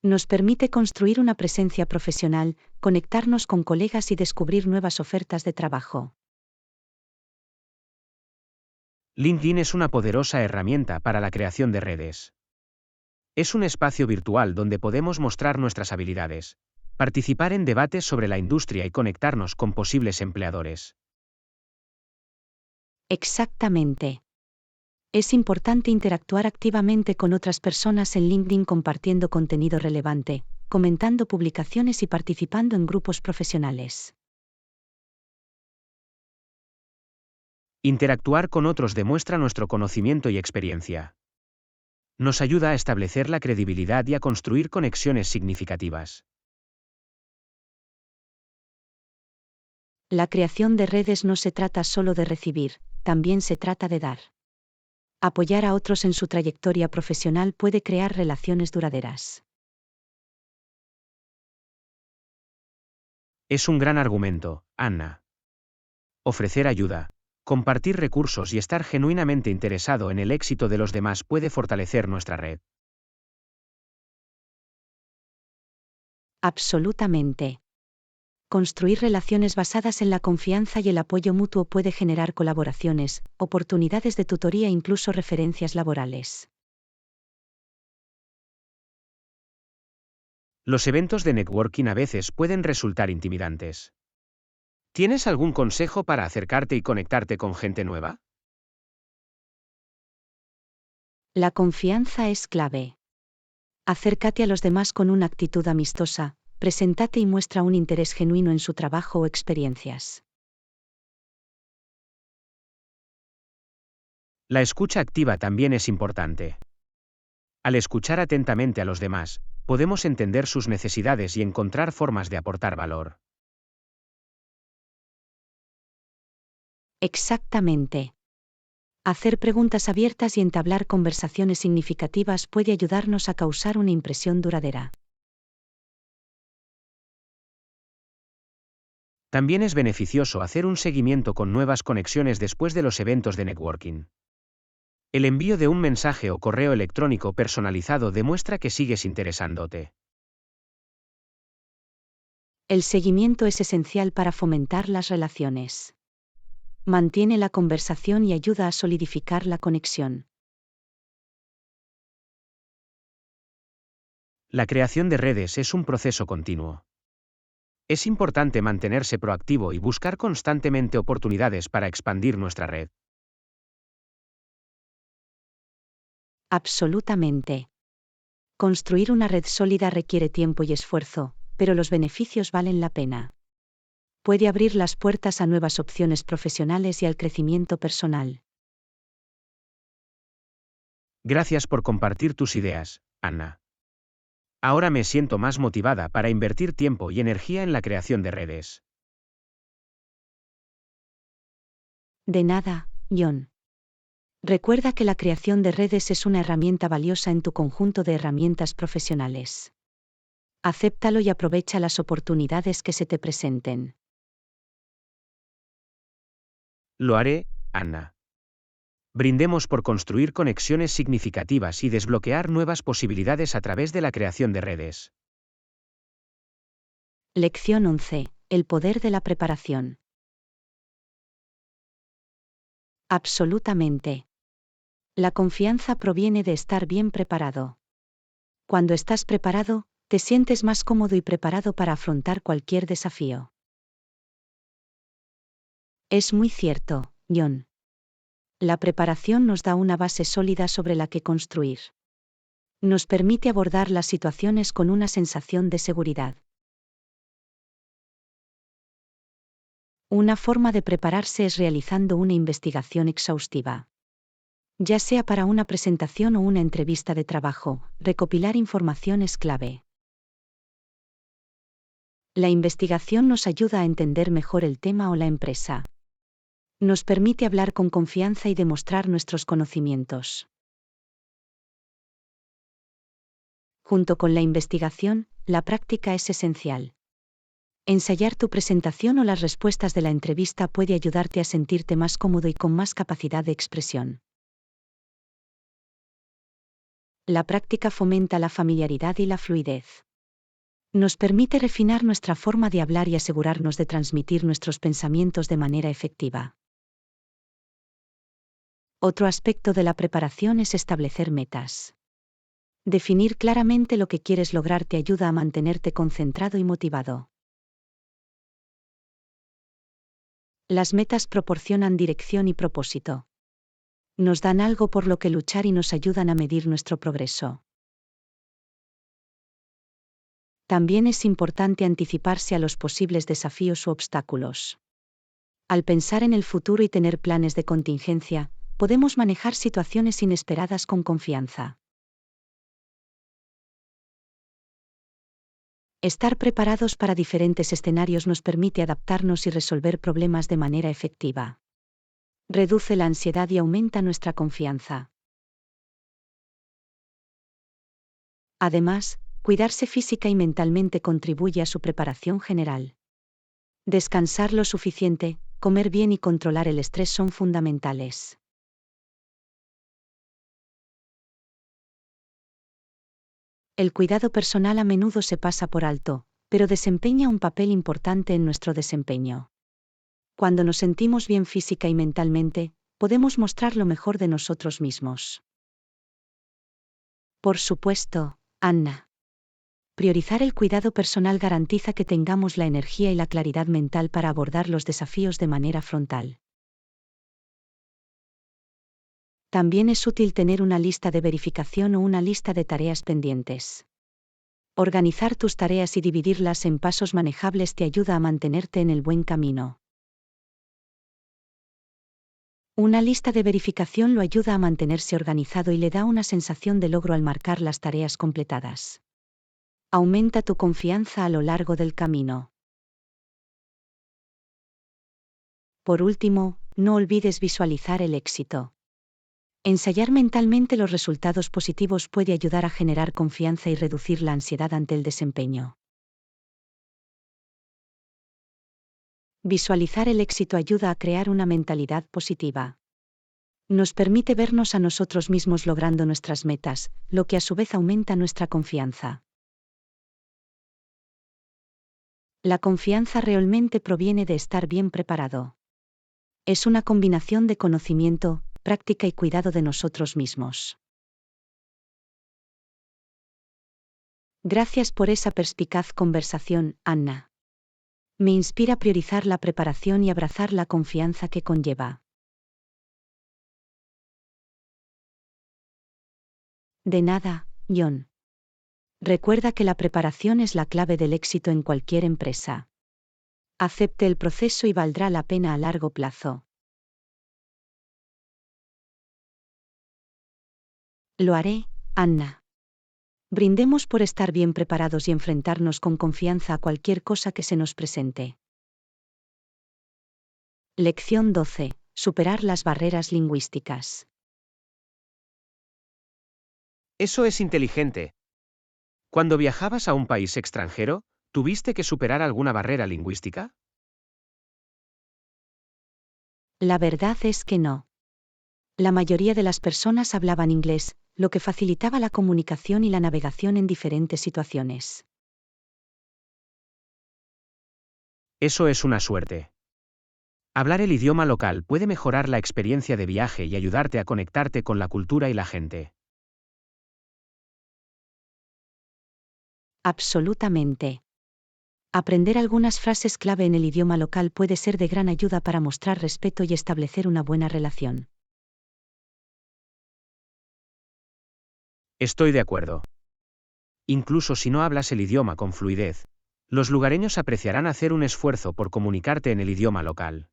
Nos permite construir una presencia profesional, conectarnos con colegas y descubrir nuevas ofertas de trabajo. LinkedIn es una poderosa herramienta para la creación de redes. Es un espacio virtual donde podemos mostrar nuestras habilidades, participar en debates sobre la industria y conectarnos con posibles empleadores. Exactamente. Es importante interactuar activamente con otras personas en LinkedIn compartiendo contenido relevante, comentando publicaciones y participando en grupos profesionales. Interactuar con otros demuestra nuestro conocimiento y experiencia. Nos ayuda a establecer la credibilidad y a construir conexiones significativas. La creación de redes no se trata solo de recibir, también se trata de dar. Apoyar a otros en su trayectoria profesional puede crear relaciones duraderas. Es un gran argumento, Anna. Ofrecer ayuda, compartir recursos y estar genuinamente interesado en el éxito de los demás puede fortalecer nuestra red. Absolutamente. Construir relaciones basadas en la confianza y el apoyo mutuo puede generar colaboraciones, oportunidades de tutoría e incluso referencias laborales. Los eventos de networking a veces pueden resultar intimidantes. ¿Tienes algún consejo para acercarte y conectarte con gente nueva? La confianza es clave. Acércate a los demás con una actitud amistosa, preséntate y muestra un interés genuino en su trabajo o experiencias. La escucha activa también es importante. Al escuchar atentamente a los demás, podemos entender sus necesidades y encontrar formas de aportar valor. Exactamente. Hacer preguntas abiertas y entablar conversaciones significativas puede ayudarnos a causar una impresión duradera. También es beneficioso hacer un seguimiento con nuevas conexiones después de los eventos de networking. El envío de un mensaje o correo electrónico personalizado demuestra que sigues interesándote. El seguimiento es esencial para fomentar las relaciones. Mantiene la conversación y ayuda a solidificar la conexión. La creación de redes es un proceso continuo. Es importante mantenerse proactivo y buscar constantemente oportunidades para expandir nuestra red. Absolutamente. Construir una red sólida requiere tiempo y esfuerzo, pero los beneficios valen la pena. Puede abrir las puertas a nuevas opciones profesionales y al crecimiento personal. Gracias por compartir tus ideas, Anna. Ahora me siento más motivada para invertir tiempo y energía en la creación de redes. De nada, John. Recuerda que la creación de redes es una herramienta valiosa en tu conjunto de herramientas profesionales. Acéptalo y aprovecha las oportunidades que se te presenten. Lo haré, Anna. Brindemos por construir conexiones significativas y desbloquear nuevas posibilidades a través de la creación de redes. Lección 11. El poder de la preparación. Absolutamente. La confianza proviene de estar bien preparado. Cuando estás preparado, te sientes más cómodo y preparado para afrontar cualquier desafío. Es muy cierto, John. La preparación nos da una base sólida sobre la que construir. Nos permite abordar las situaciones con una sensación de seguridad. Una forma de prepararse es realizando una investigación exhaustiva. Ya sea para una presentación o una entrevista de trabajo, recopilar información es clave. La investigación nos ayuda a entender mejor el tema o la empresa. Nos permite hablar con confianza y demostrar nuestros conocimientos. Junto con la investigación, la práctica es esencial. Ensayar tu presentación o las respuestas de la entrevista puede ayudarte a sentirte más cómodo y con más capacidad de expresión. La práctica fomenta la familiaridad y la fluidez. Nos permite refinar nuestra forma de hablar y asegurarnos de transmitir nuestros pensamientos de manera efectiva. Otro aspecto de la preparación es establecer metas. Definir claramente lo que quieres lograr te ayuda a mantenerte concentrado y motivado. Las metas proporcionan dirección y propósito. Nos dan algo por lo que luchar y nos ayudan a medir nuestro progreso. También es importante anticiparse a los posibles desafíos u obstáculos. Al pensar en el futuro y tener planes de contingencia, podemos manejar situaciones inesperadas con confianza. Estar preparados para diferentes escenarios nos permite adaptarnos y resolver problemas de manera efectiva. Reduce la ansiedad y aumenta nuestra confianza. Además, cuidarse física y mentalmente contribuye a su preparación general. Descansar lo suficiente, comer bien y controlar el estrés son fundamentales. El cuidado personal a menudo se pasa por alto, pero desempeña un papel importante en nuestro desempeño. Cuando nos sentimos bien física y mentalmente, podemos mostrar lo mejor de nosotros mismos. Por supuesto, Anna. Priorizar el cuidado personal garantiza que tengamos la energía y la claridad mental para abordar los desafíos de manera frontal. También es útil tener una lista de verificación o una lista de tareas pendientes. Organizar tus tareas y dividirlas en pasos manejables te ayuda a mantenerte en el buen camino. Una lista de verificación lo ayuda a mantenerse organizado y le da una sensación de logro al marcar las tareas completadas. Aumenta tu confianza a lo largo del camino. Por último, no olvides visualizar el éxito. Ensayar mentalmente los resultados positivos puede ayudar a generar confianza y reducir la ansiedad ante el desempeño. Visualizar el éxito ayuda a crear una mentalidad positiva. Nos permite vernos a nosotros mismos logrando nuestras metas, lo que a su vez aumenta nuestra confianza. La confianza realmente proviene de estar bien preparado. Es una combinación de conocimiento, práctica y cuidado de nosotros mismos. Gracias por esa perspicaz conversación, Anna. Me inspira priorizar la preparación y abrazar la confianza que conlleva. De nada, John. Recuerda que la preparación es la clave del éxito en cualquier empresa. Acepte el proceso y valdrá la pena a largo plazo. Lo haré, Anna. Brindemos por estar bien preparados y enfrentarnos con confianza a cualquier cosa que se nos presente. Lección 12. Superar las barreras lingüísticas. Eso es inteligente. Cuando viajabas a un país extranjero, ¿tuviste que superar alguna barrera lingüística? La verdad es que no. La mayoría de las personas hablaban inglés, lo que facilitaba la comunicación y la navegación en diferentes situaciones. Eso es una suerte. Hablar el idioma local puede mejorar la experiencia de viaje y ayudarte a conectarte con la cultura y la gente. Absolutamente. Aprender algunas frases clave en el idioma local puede ser de gran ayuda para mostrar respeto y establecer una buena relación. Estoy de acuerdo. Incluso si no hablas el idioma con fluidez, los lugareños apreciarán hacer un esfuerzo por comunicarte en el idioma local.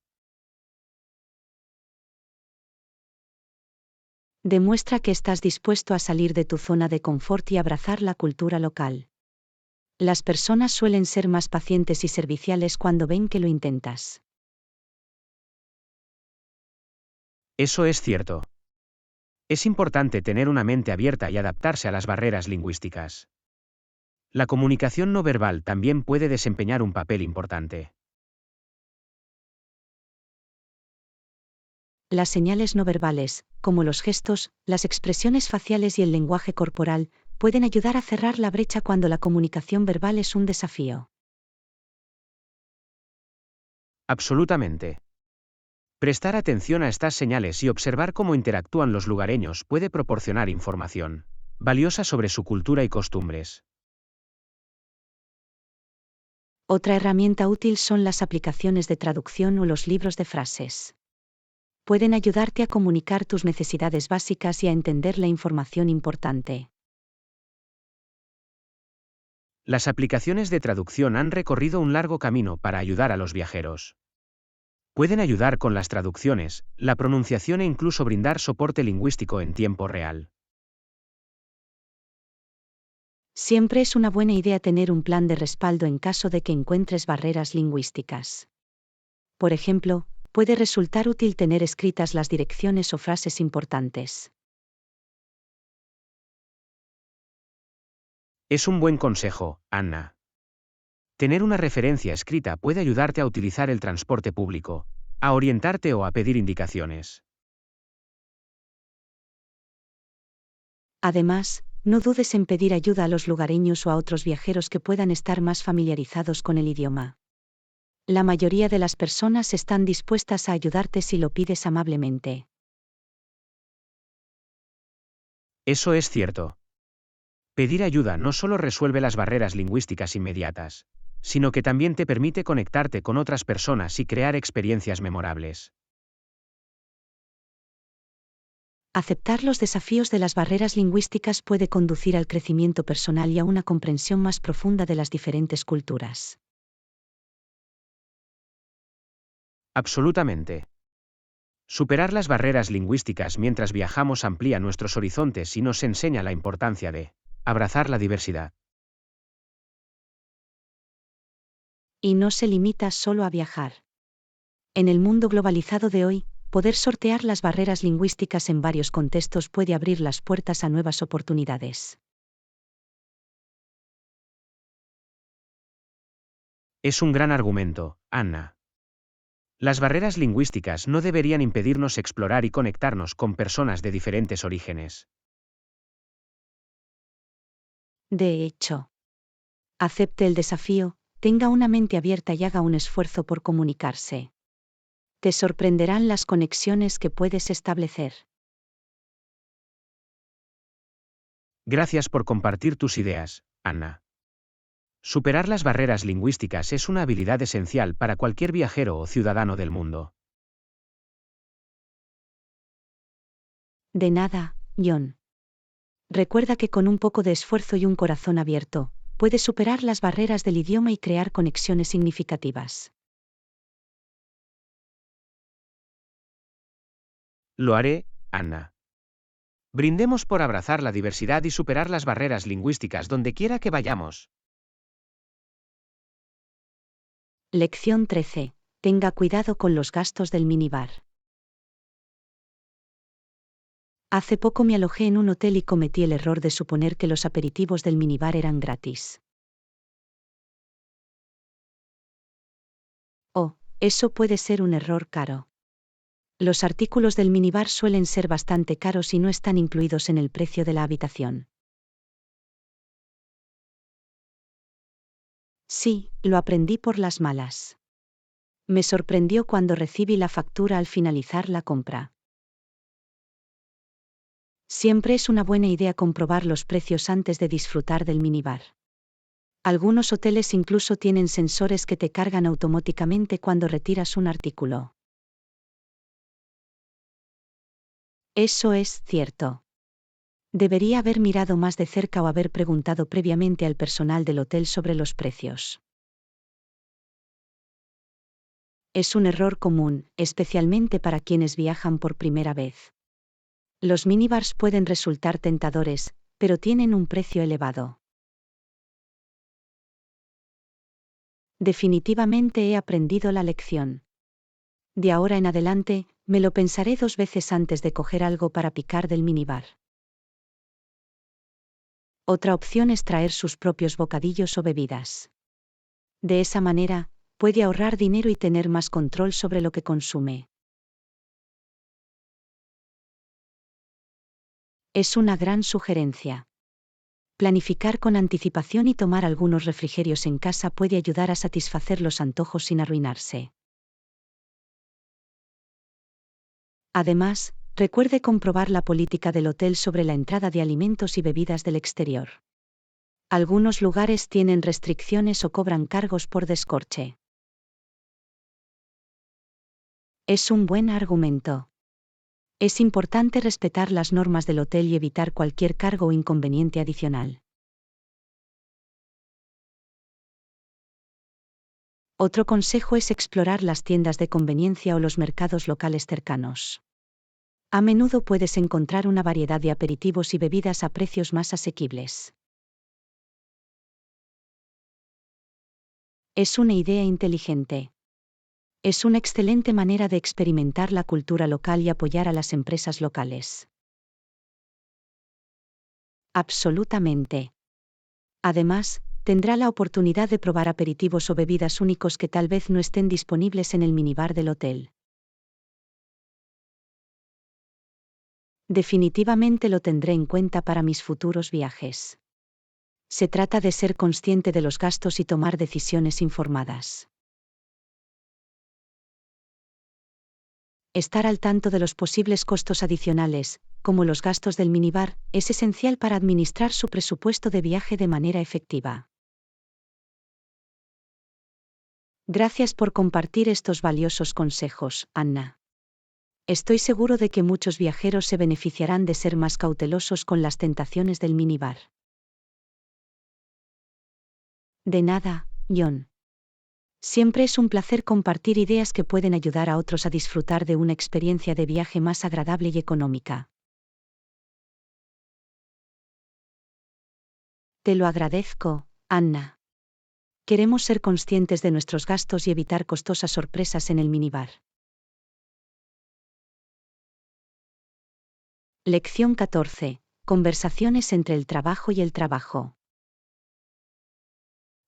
Demuestra que estás dispuesto a salir de tu zona de confort y abrazar la cultura local. Las personas suelen ser más pacientes y serviciales cuando ven que lo intentas. Eso es cierto. Es importante tener una mente abierta y adaptarse a las barreras lingüísticas. La comunicación no verbal también puede desempeñar un papel importante. Las señales no verbales, como los gestos, las expresiones faciales y el lenguaje corporal, pueden ayudar a cerrar la brecha cuando la comunicación verbal es un desafío. Absolutamente. Prestar atención a estas señales y observar cómo interactúan los lugareños puede proporcionar información valiosa sobre su cultura y costumbres. Otra herramienta útil son las aplicaciones de traducción o los libros de frases. Pueden ayudarte a comunicar tus necesidades básicas y a entender la información importante. Las aplicaciones de traducción han recorrido un largo camino para ayudar a los viajeros. Pueden ayudar con las traducciones, la pronunciación e incluso brindar soporte lingüístico en tiempo real. Siempre es una buena idea tener un plan de respaldo en caso de que encuentres barreras lingüísticas. Por ejemplo, puede resultar útil tener escritas las direcciones o frases importantes. Es un buen consejo, Anna. Tener una referencia escrita puede ayudarte a utilizar el transporte público, a orientarte o a pedir indicaciones. Además, no dudes en pedir ayuda a los lugareños o a otros viajeros que puedan estar más familiarizados con el idioma. La mayoría de las personas están dispuestas a ayudarte si lo pides amablemente. Eso es cierto. Pedir ayuda no solo resuelve las barreras lingüísticas inmediatas, sino que también te permite conectarte con otras personas y crear experiencias memorables. Aceptar los desafíos de las barreras lingüísticas puede conducir al crecimiento personal y a una comprensión más profunda de las diferentes culturas. Absolutamente. Superar las barreras lingüísticas mientras viajamos amplía nuestros horizontes y nos enseña la importancia de abrazar la diversidad. Y no se limita solo a viajar. En el mundo globalizado de hoy, poder sortear las barreras lingüísticas en varios contextos puede abrir las puertas a nuevas oportunidades. Es un gran argumento, Anna. Las barreras lingüísticas no deberían impedirnos explorar y conectarnos con personas de diferentes orígenes. De hecho, acepte el desafío, tenga una mente abierta y haga un esfuerzo por comunicarse. Te sorprenderán las conexiones que puedes establecer. Gracias por compartir tus ideas, Anna. Superar las barreras lingüísticas es una habilidad esencial para cualquier viajero o ciudadano del mundo. De nada, John. Recuerda que con un poco de esfuerzo y un corazón abierto, puedes superar las barreras del idioma y crear conexiones significativas. Lo haré, Anna. Brindemos por abrazar la diversidad y superar las barreras lingüísticas donde quiera que vayamos. Lección 13. Tenga cuidado con los gastos del minibar. Hace poco me alojé en un hotel y cometí el error de suponer que los aperitivos del minibar eran gratis. Oh, eso puede ser un error caro. Los artículos del minibar suelen ser bastante caros y no están incluidos en el precio de la habitación. Sí, lo aprendí por las malas. Me sorprendió cuando recibí la factura al finalizar la compra. Siempre es una buena idea comprobar los precios antes de disfrutar del minibar. Algunos hoteles incluso tienen sensores que te cargan automáticamente cuando retiras un artículo. Eso es cierto. Debería haber mirado más de cerca o haber preguntado previamente al personal del hotel sobre los precios. Es un error común, especialmente para quienes viajan por primera vez. Los minibars pueden resultar tentadores, pero tienen un precio elevado. Definitivamente he aprendido la lección. De ahora en adelante, me lo pensaré 2 veces antes de coger algo para picar del minibar. Otra opción es traer sus propios bocadillos o bebidas. De esa manera, puede ahorrar dinero y tener más control sobre lo que consume. Es una gran sugerencia. Planificar con anticipación y tomar algunos refrigerios en casa puede ayudar a satisfacer los antojos sin arruinarse. Además, recuerde comprobar la política del hotel sobre la entrada de alimentos y bebidas del exterior. Algunos lugares tienen restricciones o cobran cargos por descorche. Es un buen argumento. Es importante respetar las normas del hotel y evitar cualquier cargo o inconveniente adicional. Otro consejo es explorar las tiendas de conveniencia o los mercados locales cercanos. A menudo puedes encontrar una variedad de aperitivos y bebidas a precios más asequibles. Es una idea inteligente. Es una excelente manera de experimentar la cultura local y apoyar a las empresas locales. Absolutamente. Además, tendrá la oportunidad de probar aperitivos o bebidas únicos que tal vez no estén disponibles en el minibar del hotel. Definitivamente lo tendré en cuenta para mis futuros viajes. Se trata de ser consciente de los gastos y tomar decisiones informadas. Estar al tanto de los posibles costos adicionales, como los gastos del minibar, es esencial para administrar su presupuesto de viaje de manera efectiva. Gracias por compartir estos valiosos consejos, Anna. Estoy seguro de que muchos viajeros se beneficiarán de ser más cautelosos con las tentaciones del minibar. De nada, John. Siempre es un placer compartir ideas que pueden ayudar a otros a disfrutar de una experiencia de viaje más agradable y económica. Te lo agradezco, Anna. Queremos ser conscientes de nuestros gastos y evitar costosas sorpresas en el minibar. Lección 14. Conversaciones entre el trabajo y el trabajo.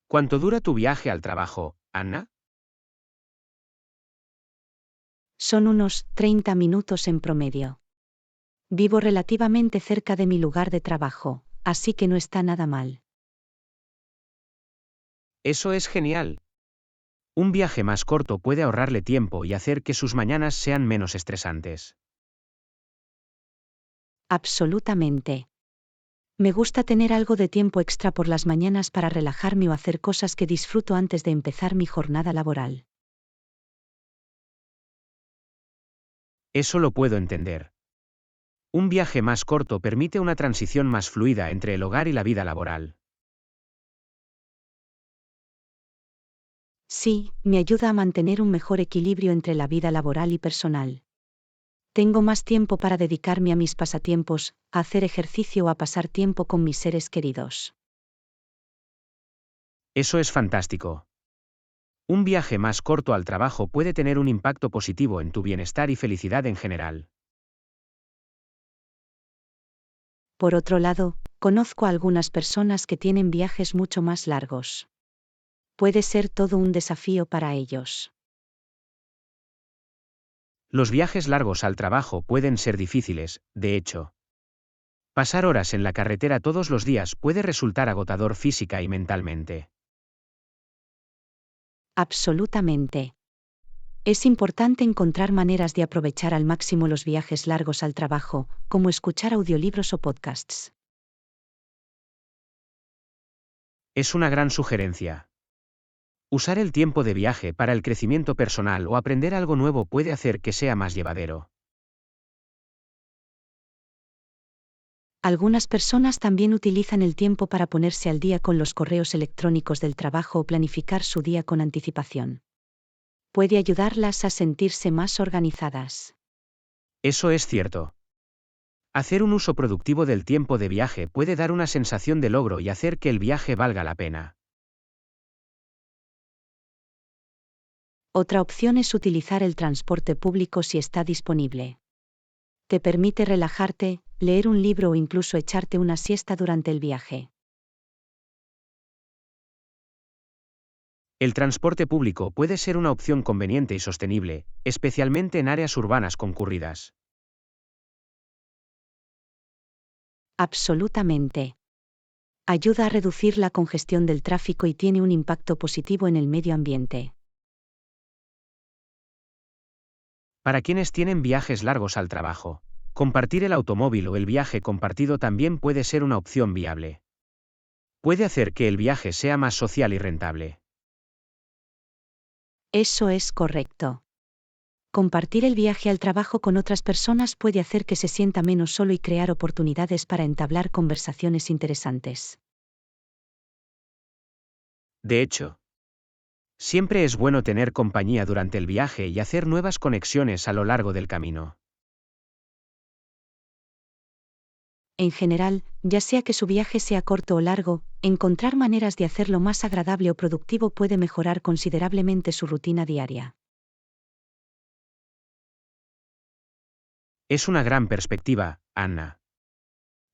¿Cuánto dura tu viaje al trabajo, Anna? Son unos 30 minutos en promedio. Vivo relativamente cerca de mi lugar de trabajo, así que no está nada mal. Eso es genial. Un viaje más corto puede ahorrarle tiempo y hacer que sus mañanas sean menos estresantes. Absolutamente. Me gusta tener algo de tiempo extra por las mañanas para relajarme o hacer cosas que disfruto antes de empezar mi jornada laboral. Eso lo puedo entender. Un viaje más corto permite una transición más fluida entre el hogar y la vida laboral. Sí, me ayuda a mantener un mejor equilibrio entre la vida laboral y personal. Tengo más tiempo para dedicarme a mis pasatiempos, a hacer ejercicio o a pasar tiempo con mis seres queridos. Eso es fantástico. Un viaje más corto al trabajo puede tener un impacto positivo en tu bienestar y felicidad en general. Por otro lado, conozco a algunas personas que tienen viajes mucho más largos. Puede ser todo un desafío para ellos. Los viajes largos al trabajo pueden ser difíciles, de hecho. Pasar horas en la carretera todos los días puede resultar agotador física y mentalmente. Absolutamente. Es importante encontrar maneras de aprovechar al máximo los viajes largos al trabajo, como escuchar audiolibros o podcasts. Es una gran sugerencia. Usar el tiempo de viaje para el crecimiento personal o aprender algo nuevo puede hacer que sea más llevadero. Algunas personas también utilizan el tiempo para ponerse al día con los correos electrónicos del trabajo o planificar su día con anticipación. Puede ayudarlas a sentirse más organizadas. Eso es cierto. Hacer un uso productivo del tiempo de viaje puede dar una sensación de logro y hacer que el viaje valga la pena. Otra opción es utilizar el transporte público si está disponible. Te permite relajarte, leer un libro o incluso echarte una siesta durante el viaje. El transporte público puede ser una opción conveniente y sostenible, especialmente en áreas urbanas concurridas. Absolutamente. Ayuda a reducir la congestión del tráfico y tiene un impacto positivo en el medio ambiente. Para quienes tienen viajes largos al trabajo, compartir el automóvil o el viaje compartido también puede ser una opción viable. Puede hacer que el viaje sea más social y rentable. Eso es correcto. Compartir el viaje al trabajo con otras personas puede hacer que se sienta menos solo y crear oportunidades para entablar conversaciones interesantes. De hecho, siempre es bueno tener compañía durante el viaje y hacer nuevas conexiones a lo largo del camino. En general, ya sea que su viaje sea corto o largo, encontrar maneras de hacerlo más agradable o productivo puede mejorar considerablemente su rutina diaria. Es una gran perspectiva, Anna.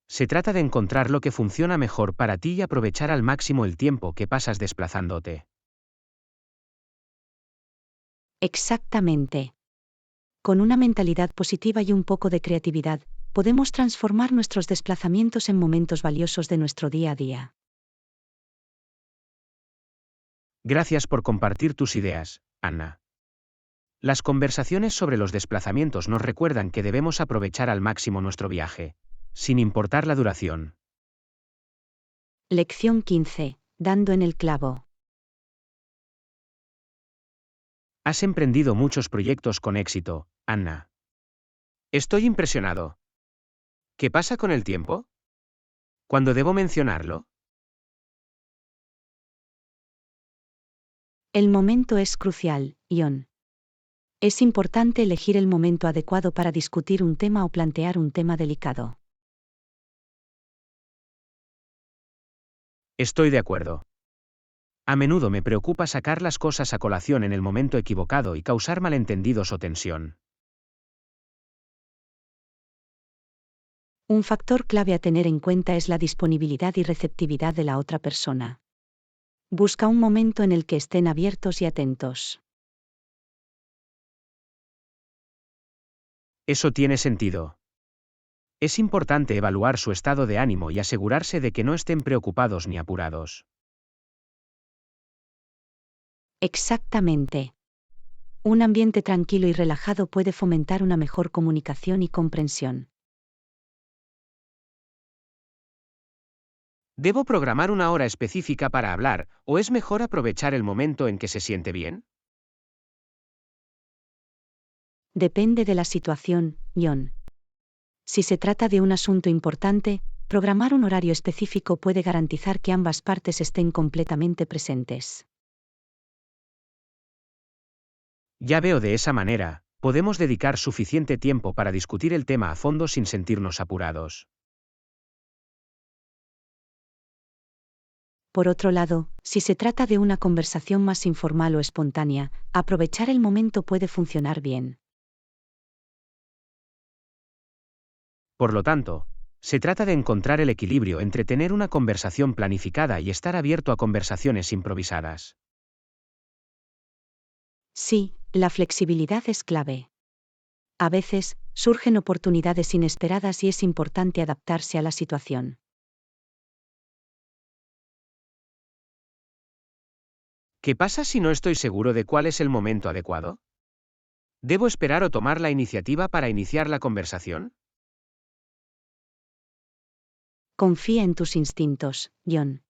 Se trata de encontrar lo que funciona mejor para ti y aprovechar al máximo el tiempo que pasas desplazándote. Exactamente. Con una mentalidad positiva y un poco de creatividad, podemos transformar nuestros desplazamientos en momentos valiosos de nuestro día a día. Gracias por compartir tus ideas, Anna. Las conversaciones sobre los desplazamientos nos recuerdan que debemos aprovechar al máximo nuestro viaje, sin importar la duración. Lección 15. Dando en el clavo. Has emprendido muchos proyectos con éxito, Anna. Estoy impresionado. ¿Qué pasa con el tiempo? ¿Cuándo debo mencionarlo? El momento es crucial, Ion. Es importante elegir el momento adecuado para discutir un tema o plantear un tema delicado. Estoy de acuerdo. A menudo me preocupa sacar las cosas a colación en el momento equivocado y causar malentendidos o tensión. Un factor clave a tener en cuenta es la disponibilidad y receptividad de la otra persona. Busca un momento en el que estén abiertos y atentos. Eso tiene sentido. Es importante evaluar su estado de ánimo y asegurarse de que no estén preocupados ni apurados. Exactamente. Un ambiente tranquilo y relajado puede fomentar una mejor comunicación y comprensión. ¿Debo programar una hora específica para hablar, o es mejor aprovechar el momento en que se siente bien? Depende de la situación, John. Si se trata de un asunto importante, programar un horario específico puede garantizar que ambas partes estén completamente presentes. Ya veo, de esa manera, podemos dedicar suficiente tiempo para discutir el tema a fondo sin sentirnos apurados. Por otro lado, si se trata de una conversación más informal o espontánea, aprovechar el momento puede funcionar bien. Por lo tanto, se trata de encontrar el equilibrio entre tener una conversación planificada y estar abierto a conversaciones improvisadas. Sí, la flexibilidad es clave. A veces, surgen oportunidades inesperadas y es importante adaptarse a la situación. ¿Qué pasa si no estoy seguro de cuál es el momento adecuado? ¿Debo esperar o tomar la iniciativa para iniciar la conversación? Confía en tus instintos, John.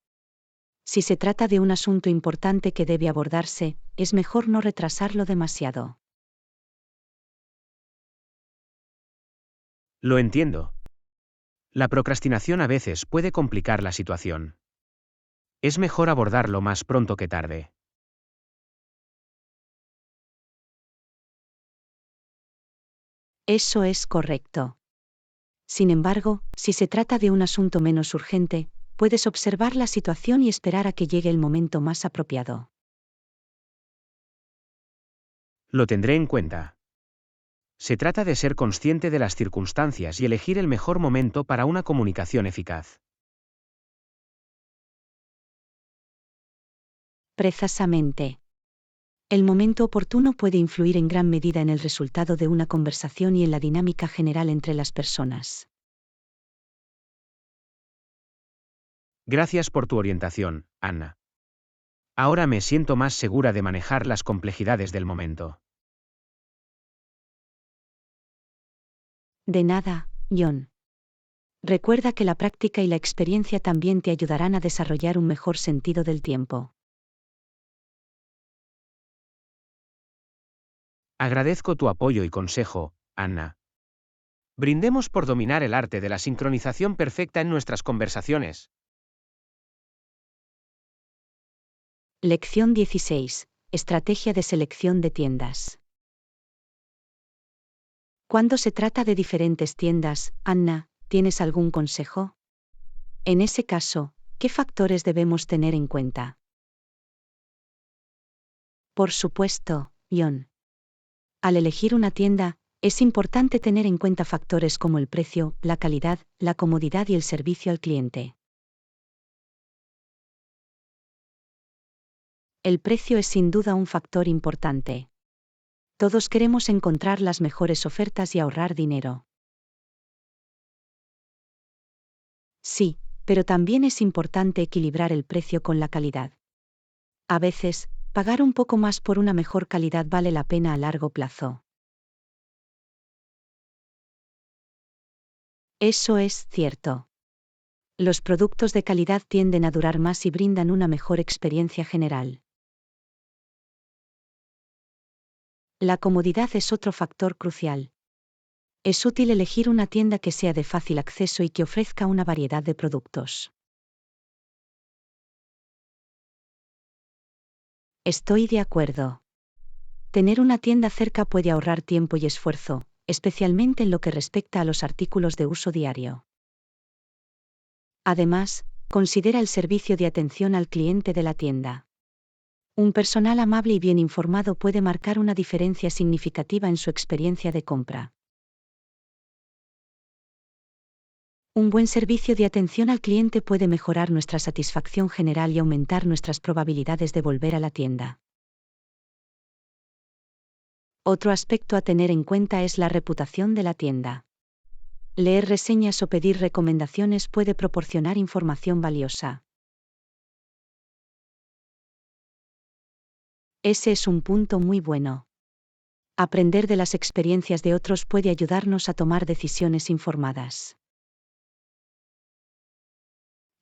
Si se trata de un asunto importante que debe abordarse, es mejor no retrasarlo demasiado. Lo entiendo. La procrastinación a veces puede complicar la situación. Es mejor abordarlo más pronto que tarde. Eso es correcto. Sin embargo, si se trata de un asunto menos urgente, puedes observar la situación y esperar a que llegue el momento más apropiado. Lo tendré en cuenta. Se trata de ser consciente de las circunstancias y elegir el mejor momento para una comunicación eficaz. Precisamente. El momento oportuno puede influir en gran medida en el resultado de una conversación y en la dinámica general entre las personas. Gracias por tu orientación, Anna. Ahora me siento más segura de manejar las complejidades del momento. De nada, John. Recuerda que la práctica y la experiencia también te ayudarán a desarrollar un mejor sentido del tiempo. Agradezco tu apoyo y consejo, Anna. Brindemos por dominar el arte de la sincronización perfecta en nuestras conversaciones. Lección 16. Estrategia de selección de tiendas. Cuando se trata de diferentes tiendas, Anna, ¿tienes algún consejo? En ese caso, ¿qué factores debemos tener en cuenta? Por supuesto, John. Al elegir una tienda, es importante tener en cuenta factores como el precio, la calidad, la comodidad y el servicio al cliente. El precio es sin duda un factor importante. Todos queremos encontrar las mejores ofertas y ahorrar dinero. Sí, pero también es importante equilibrar el precio con la calidad. A veces, pagar un poco más por una mejor calidad vale la pena a largo plazo. Eso es cierto. Los productos de calidad tienden a durar más y brindan una mejor experiencia general. La comodidad es otro factor crucial. Es útil elegir una tienda que sea de fácil acceso y que ofrezca una variedad de productos. Estoy de acuerdo. Tener una tienda cerca puede ahorrar tiempo y esfuerzo, especialmente en lo que respecta a los artículos de uso diario. Además, considera el servicio de atención al cliente de la tienda. Un personal amable y bien informado puede marcar una diferencia significativa en su experiencia de compra. Un buen servicio de atención al cliente puede mejorar nuestra satisfacción general y aumentar nuestras probabilidades de volver a la tienda. Otro aspecto a tener en cuenta es la reputación de la tienda. Leer reseñas o pedir recomendaciones puede proporcionar información valiosa. Ese es un punto muy bueno. Aprender de las experiencias de otros puede ayudarnos a tomar decisiones informadas.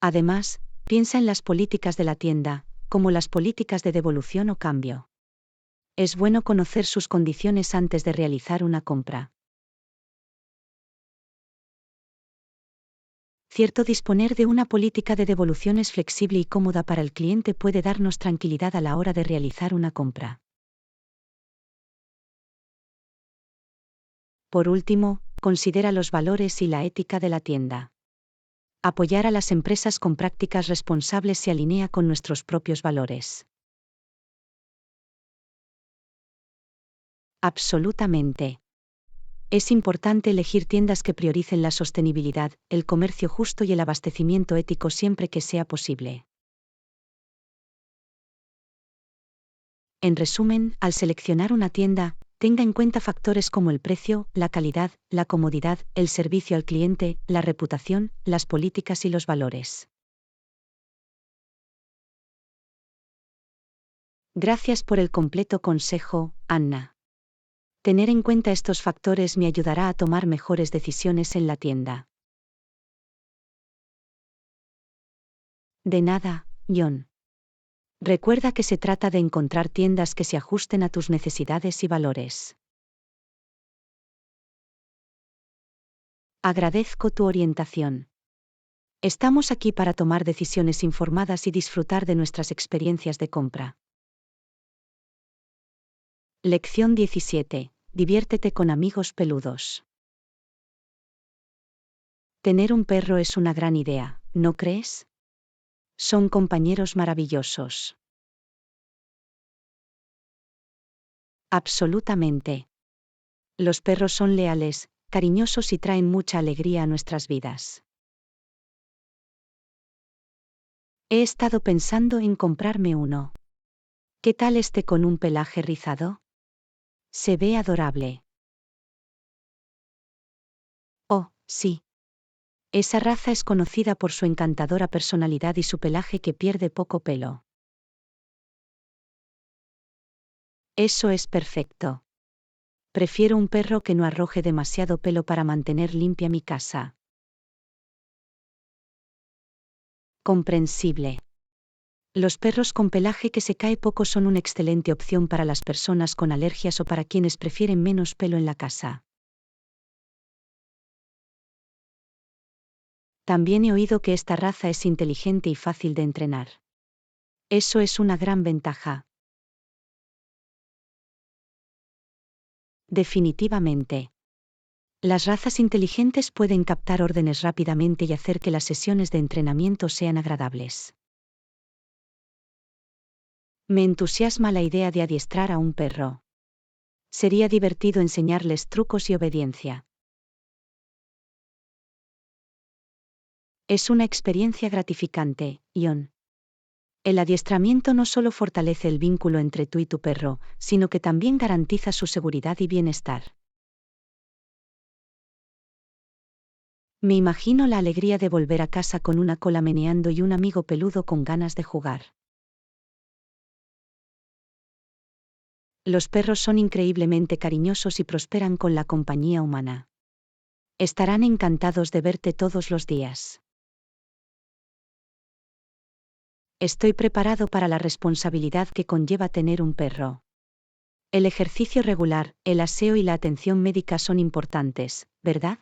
Además, piensa en las políticas de la tienda, como las políticas de devolución o cambio. Es bueno conocer sus condiciones antes de realizar una compra. Cierto, disponer de una política de devoluciones flexible y cómoda para el cliente puede darnos tranquilidad a la hora de realizar una compra. Por último, considera los valores y la ética de la tienda. Apoyar a las empresas con prácticas responsables se alinea con nuestros propios valores. Absolutamente. Es importante elegir tiendas que prioricen la sostenibilidad, el comercio justo y el abastecimiento ético siempre que sea posible. En resumen, al seleccionar una tienda, tenga en cuenta factores como el precio, la calidad, la comodidad, el servicio al cliente, la reputación, las políticas y los valores. Gracias por el completo consejo, Anna. Tener en cuenta estos factores me ayudará a tomar mejores decisiones en la tienda. De nada, John. Recuerda que se trata de encontrar tiendas que se ajusten a tus necesidades y valores. Agradezco tu orientación. Estamos aquí para tomar decisiones informadas y disfrutar de nuestras experiencias de compra. Lección 17. Diviértete con amigos peludos. Tener un perro es una gran idea, ¿no crees? Son compañeros maravillosos. Absolutamente. Los perros son leales, cariñosos y traen mucha alegría a nuestras vidas. He estado pensando en comprarme uno. ¿Qué tal este con un pelaje rizado? Se ve adorable. Oh, sí. Esa raza es conocida por su encantadora personalidad y su pelaje que pierde poco pelo. Eso es perfecto. Prefiero un perro que no arroje demasiado pelo para mantener limpia mi casa. Comprensible. Los perros con pelaje que se cae poco son una excelente opción para las personas con alergias o para quienes prefieren menos pelo en la casa. También he oído que esta raza es inteligente y fácil de entrenar. Eso es una gran ventaja. Definitivamente. Las razas inteligentes pueden captar órdenes rápidamente y hacer que las sesiones de entrenamiento sean agradables. Me entusiasma la idea de adiestrar a un perro. Sería divertido enseñarles trucos y obediencia. Es una experiencia gratificante, John. El adiestramiento no solo fortalece el vínculo entre tú y tu perro, sino que también garantiza su seguridad y bienestar. Me imagino la alegría de volver a casa con una cola meneando y un amigo peludo con ganas de jugar. Los perros son increíblemente cariñosos y prosperan con la compañía humana. Estarán encantados de verte todos los días. Estoy preparado para la responsabilidad que conlleva tener un perro. El ejercicio regular, el aseo y la atención médica son importantes, ¿verdad?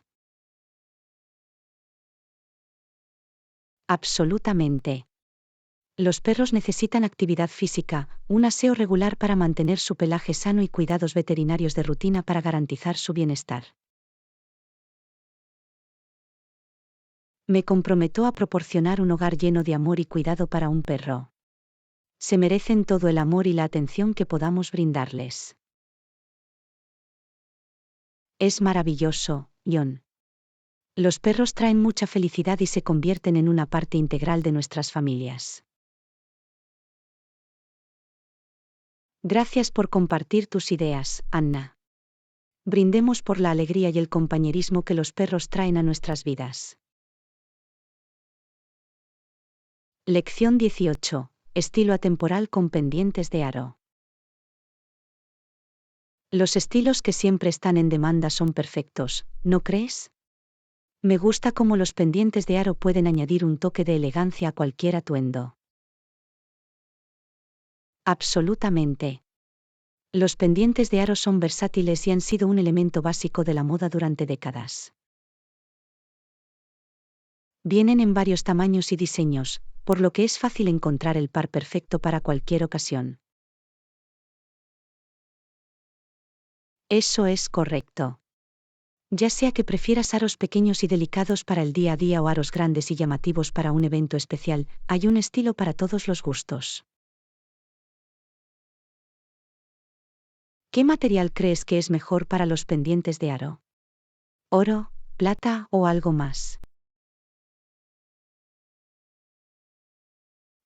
Absolutamente. Los perros necesitan actividad física, un aseo regular para mantener su pelaje sano y cuidados veterinarios de rutina para garantizar su bienestar. Me comprometo a proporcionar un hogar lleno de amor y cuidado para un perro. Se merecen todo el amor y la atención que podamos brindarles. Es maravilloso, John. Los perros traen mucha felicidad y se convierten en una parte integral de nuestras familias. Gracias por compartir tus ideas, Anna. Brindemos por la alegría y el compañerismo que los perros traen a nuestras vidas. Lección 18. Estilo atemporal con pendientes de aro. Los estilos que siempre están en demanda son perfectos, ¿no crees? Me gusta cómo los pendientes de aro pueden añadir un toque de elegancia a cualquier atuendo. Absolutamente. Los pendientes de aro son versátiles y han sido un elemento básico de la moda durante décadas. Vienen en varios tamaños y diseños, por lo que es fácil encontrar el par perfecto para cualquier ocasión. Eso es correcto. Ya sea que prefieras aros pequeños y delicados para el día a día o aros grandes y llamativos para un evento especial, hay un estilo para todos los gustos. ¿Qué material crees que es mejor para los pendientes de aro? ¿Oro, plata o algo más?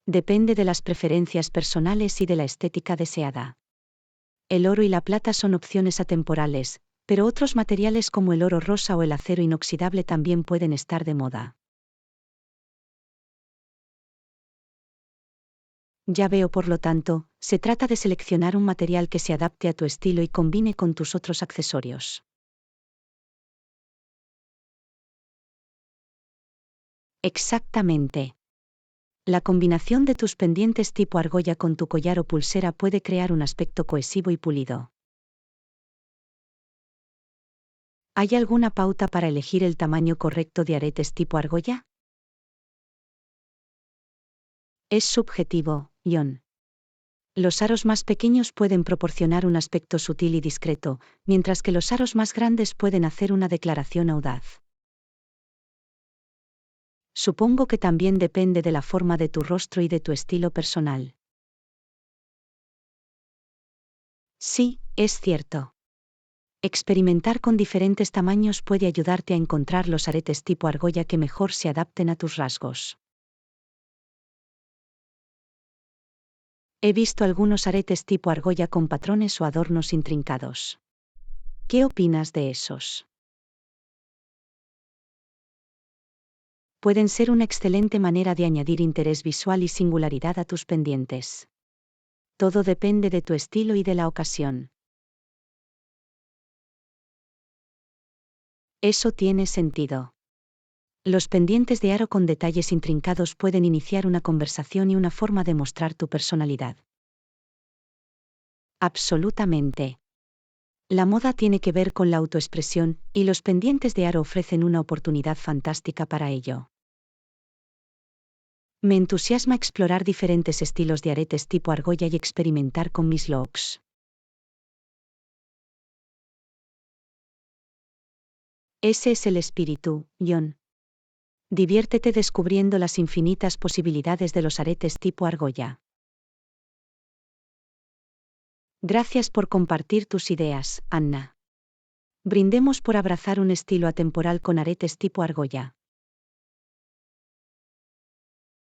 Depende de las preferencias personales y de la estética deseada. El oro y la plata son opciones atemporales, pero otros materiales como el oro rosa o el acero inoxidable también pueden estar de moda. Ya veo, por lo tanto, se trata de seleccionar un material que se adapte a tu estilo y combine con tus otros accesorios. Exactamente. La combinación de tus pendientes tipo argolla con tu collar o pulsera puede crear un aspecto cohesivo y pulido. ¿Hay alguna pauta para elegir el tamaño correcto de aretes tipo argolla? Es subjetivo, John. Los aros más pequeños pueden proporcionar un aspecto sutil y discreto, mientras que los aros más grandes pueden hacer una declaración audaz. Supongo que también depende de la forma de tu rostro y de tu estilo personal. Sí, es cierto. Experimentar con diferentes tamaños puede ayudarte a encontrar los aretes tipo argolla que mejor se adapten a tus rasgos. He visto algunos aretes tipo argolla con patrones o adornos intrincados. ¿Qué opinas de esos? Pueden ser una excelente manera de añadir interés visual y singularidad a tus pendientes. Todo depende de tu estilo y de la ocasión. Eso tiene sentido. Los pendientes de aro con detalles intrincados pueden iniciar una conversación y una forma de mostrar tu personalidad. Absolutamente. La moda tiene que ver con la autoexpresión, y los pendientes de aro ofrecen una oportunidad fantástica para ello. Me entusiasma explorar diferentes estilos de aretes tipo argolla y experimentar con mis looks. Ese es el espíritu, John. Diviértete descubriendo las infinitas posibilidades de los aretes tipo argolla. Gracias por compartir tus ideas, Anna. Brindemos por abrazar un estilo atemporal con aretes tipo argolla.